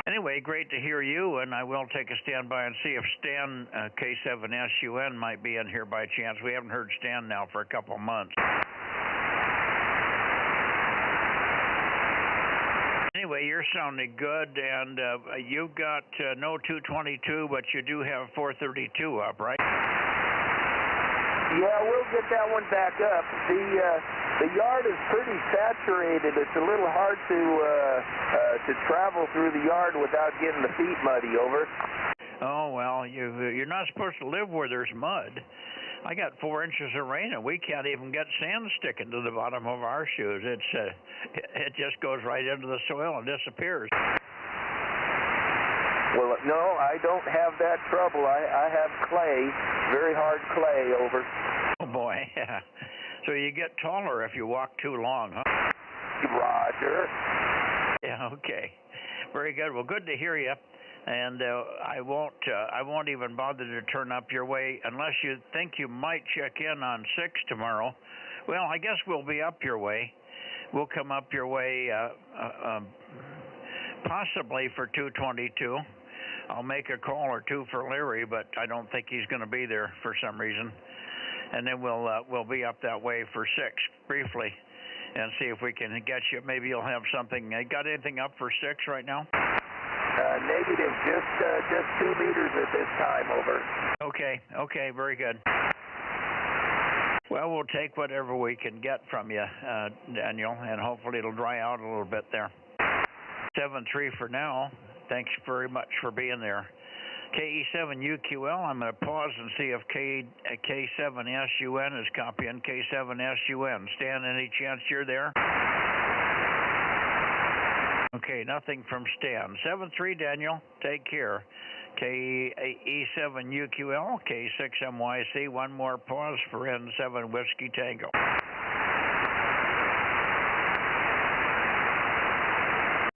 Anyway, great to hear you, and I will take a standby and see if Stan, K7SUN, might be in here by chance. We haven't heard Stan now for a couple of months. Anyway, you're sounding good, and you've got no 222, but you do have 432 up, right? Yeah, we'll get that one back up. The yard is pretty saturated. It's a little hard to travel through the yard without getting the feet muddy, over. Oh, well, you're not supposed to live where there's mud. I got 4 inches of rain, and we can't even get sand sticking to the bottom of our shoes. It just goes right into the soil and disappears. Well, no, I don't have that trouble. I have clay, very hard clay, over. Oh, boy, yeah. So you get taller if you walk too long, huh? Roger. Yeah, okay. Very good. Well, good to hear you. And I won't even bother to turn up your way unless you think you might check in on 6 tomorrow. Well, I guess we'll be up your way. We'll come up your way possibly for 222. I'll make a call or two for Larry, but I don't think he's going to be there for some reason. And then we'll be up that way for 6 briefly. and see if we can get you. Maybe you'll have something. Got anything up for 6 right now? Negative, just 2 meters at this time, over. Okay, very good. Well, we'll take whatever we can get from you, Daniel, and hopefully it'll dry out a little bit there. 7-3 for now. Thanks very much for being there. KE7UQL, I'm going to pause and see if K7SUN is copying. K7SUN. Stan, any chance you're there? Okay, nothing from Stan. 7-3, Daniel. Take care. KE7UQL, K6MYC. One more pause for N7 Whiskey Tango.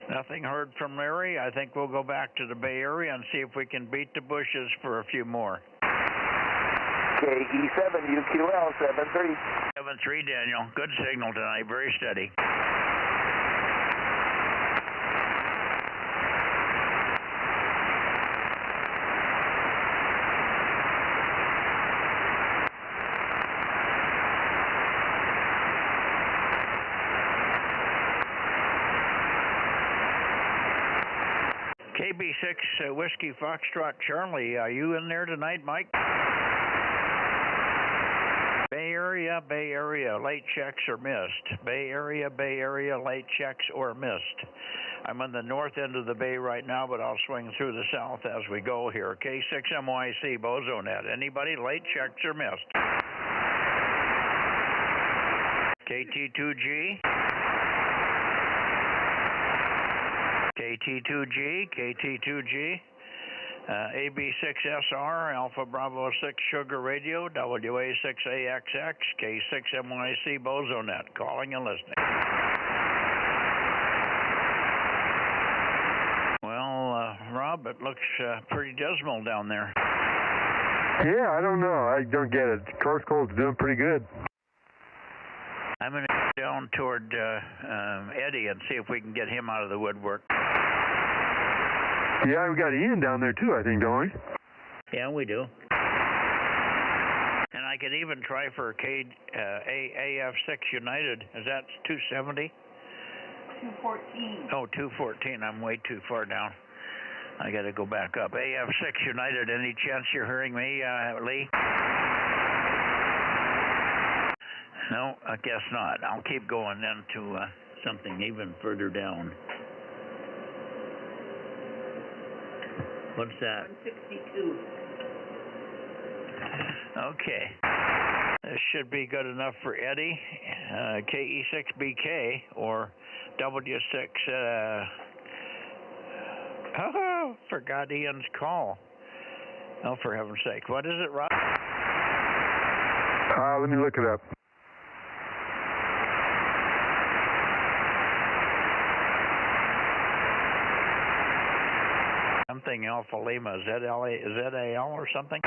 Nothing heard from Larry. I think we'll go back to the Bay Area and see if we can beat the bushes for a few more. KE7UQL, 7-3. 7-3, Daniel. Good signal tonight. Very steady. KB6 Whiskey Foxtrot Charlie, are you in there tonight, Mike? Bay Area, late checks or missed. Bay Area, late checks or missed. I'm on the north end of the bay right now, but I'll swing through the south as we go here. K6MYC, Bozo Net. Anybody late checks or missed? KT2G. KT2G, AB6SR, Alpha Bravo 6 Sugar Radio, WA6AXX, K6MYC Bozo Net, calling and listening. Well, Rob, it looks pretty dismal down there. Yeah, I don't know. I don't get it. Course Cold's doing pretty good. I'm going to go down toward Eddie and see if we can get him out of the woodwork. Yeah, we got Ian down there too, I think, don't we? Yeah, we do. And I could even try for AF6 United. Is that 270? 214. Oh, 214. I'm way too far down. I got to go back up. AF6 United, any chance you're hearing me, Lee? No, I guess not. I'll keep going then to something even further down. What's that? 162. Okay. This should be good enough for Eddie. KE6BK or W6. Oh, forgot Ian's call. Oh, for heaven's sake. What is it, Rob? Let me look it up. Something Alpha Lima, ZAL or something?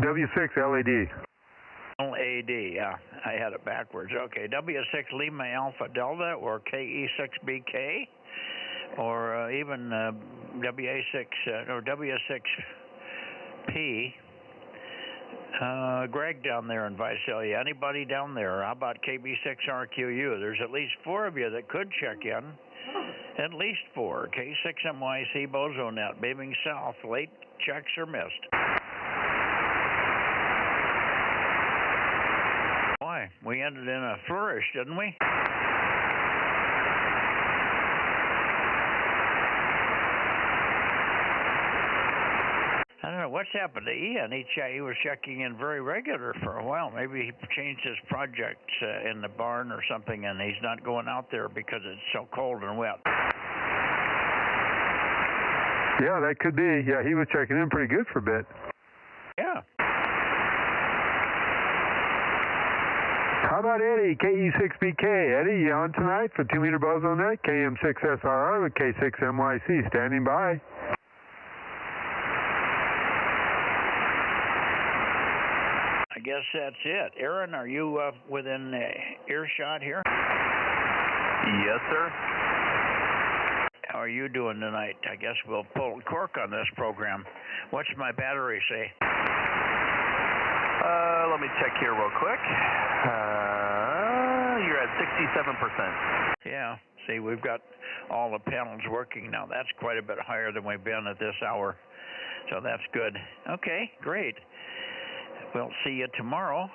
W6 LAD. LAD, yeah. I had it backwards. Okay, W6 Lima Alpha Delta or KE6BK or even WA6 or W6P. Greg down there in Visalia. Anybody down there? How about KB6RQU? There's at least 4 of you that could check in. At least 4. K6MYC Bozo Net, beaming south. Late checks are missed. Boy, we ended in a flourish, didn't we? I don't know what's happened to Ian. He was checking in very regular for a while. Maybe he changed his projects in the barn or something, and he's not going out there because it's so cold and wet. Yeah, that could be. Yeah, he was checking in pretty good for a bit. Yeah. How about Eddie, KE6BK? Eddie, you on tonight for 2 meter Bozo Net? KM6SRR with K6MYC standing by. I guess that's it. Aaron, are you within earshot here? Yes, sir. How are you doing tonight? I guess we'll pull cork on this program. What's my battery say? Let me check here real quick. You're at 67%. Yeah. See, we've got all the panels working now. That's quite a bit higher than we've been at this hour. So that's good. Okay, great. We'll see you tomorrow.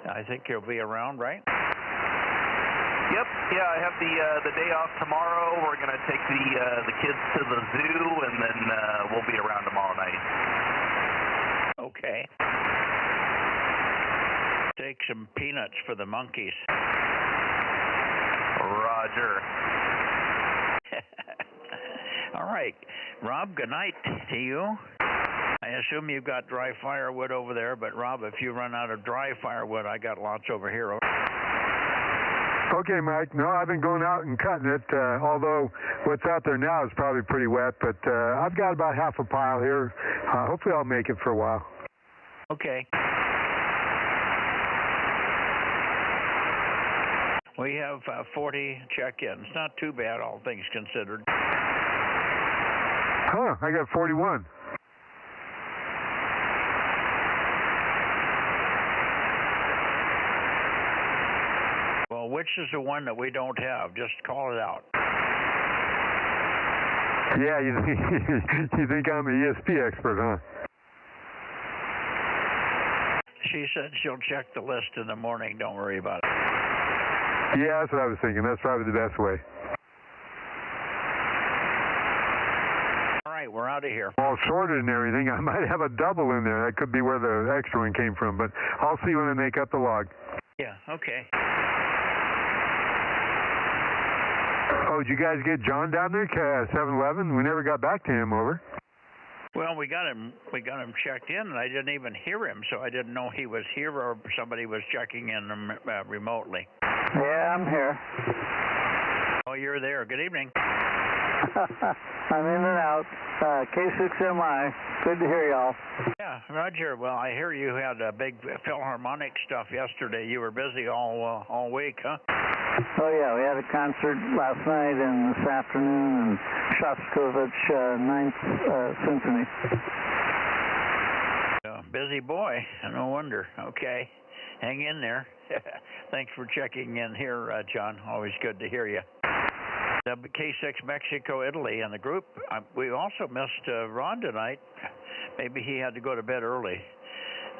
I think you'll be around, right? Yep. Yeah, I have the day off tomorrow. We're going to take the kids to the zoo, and then we'll be around tomorrow night. Okay. Take some peanuts for the monkeys. Roger. All right. Rob, good night to you. I assume you've got dry firewood over there, but Rob, if you run out of dry firewood, I got lots over here. Okay, Mike. No, I've been going out and cutting it, although what's out there now is probably pretty wet, but I've got about half a pile here. Hopefully I'll make it for a while. Okay. We have 40 check-ins. Not too bad, all things considered. Huh, I got 41. Well, which is the one that we don't have? Just call it out. Yeah, you think I'm an ESP expert, huh? She said she'll check the list in the morning. Don't worry about it. Yeah, that's what I was thinking. That's probably the best way. All right, we're out of here. All sorted and everything. I might have a double in there. That could be where the extra one came from, but I'll see when I make up the log. Yeah, okay. Oh, did you guys get John down there, 7-Eleven? We never got back to him, over. Well, we got him checked in, and I didn't even hear him, so I didn't know he was here or somebody was checking in remotely. Yeah, I'm here. Oh, you're there. Good evening. I'm in and out. K6MI. Good to hear y'all. Yeah, Roger. Well, I hear you had a big Philharmonic stuff yesterday. You were busy all week, huh? Oh, yeah. We had a concert last night and this afternoon in Shostakovich 9th Symphony. Busy boy. No wonder. Okay. Hang in there. Thanks for checking in here, John. Always good to hear you. K6 Mexico, Italy, and the group. We also missed Ron tonight. Maybe he had to go to bed early.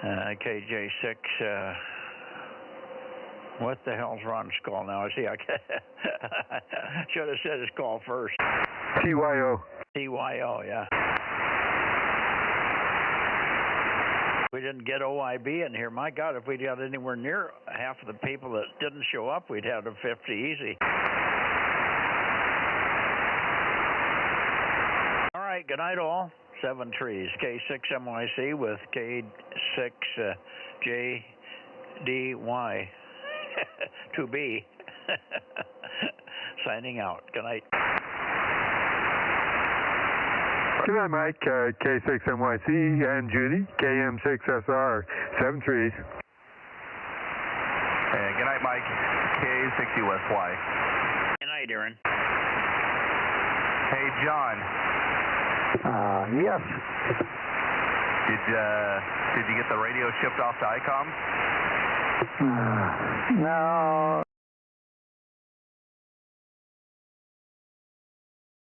KJ6. What the hell's Ron's call now? See, I should have said his call first. TYO. TYO, yeah. We didn't get OIB in here. My God, if we'd got anywhere near half of the people that didn't show up, we'd have a 50 easy. All right, good night all. 7 trees. K6MYC with K6JDY. To be. Signing out. Good night. Good night, Mike. K6MYC and Judy. KM6SR. 7 trees. And good night, Mike. K6USY. Good night, Aaron. Hey, John. Yes. Did you get the radio shipped off to ICOM? No,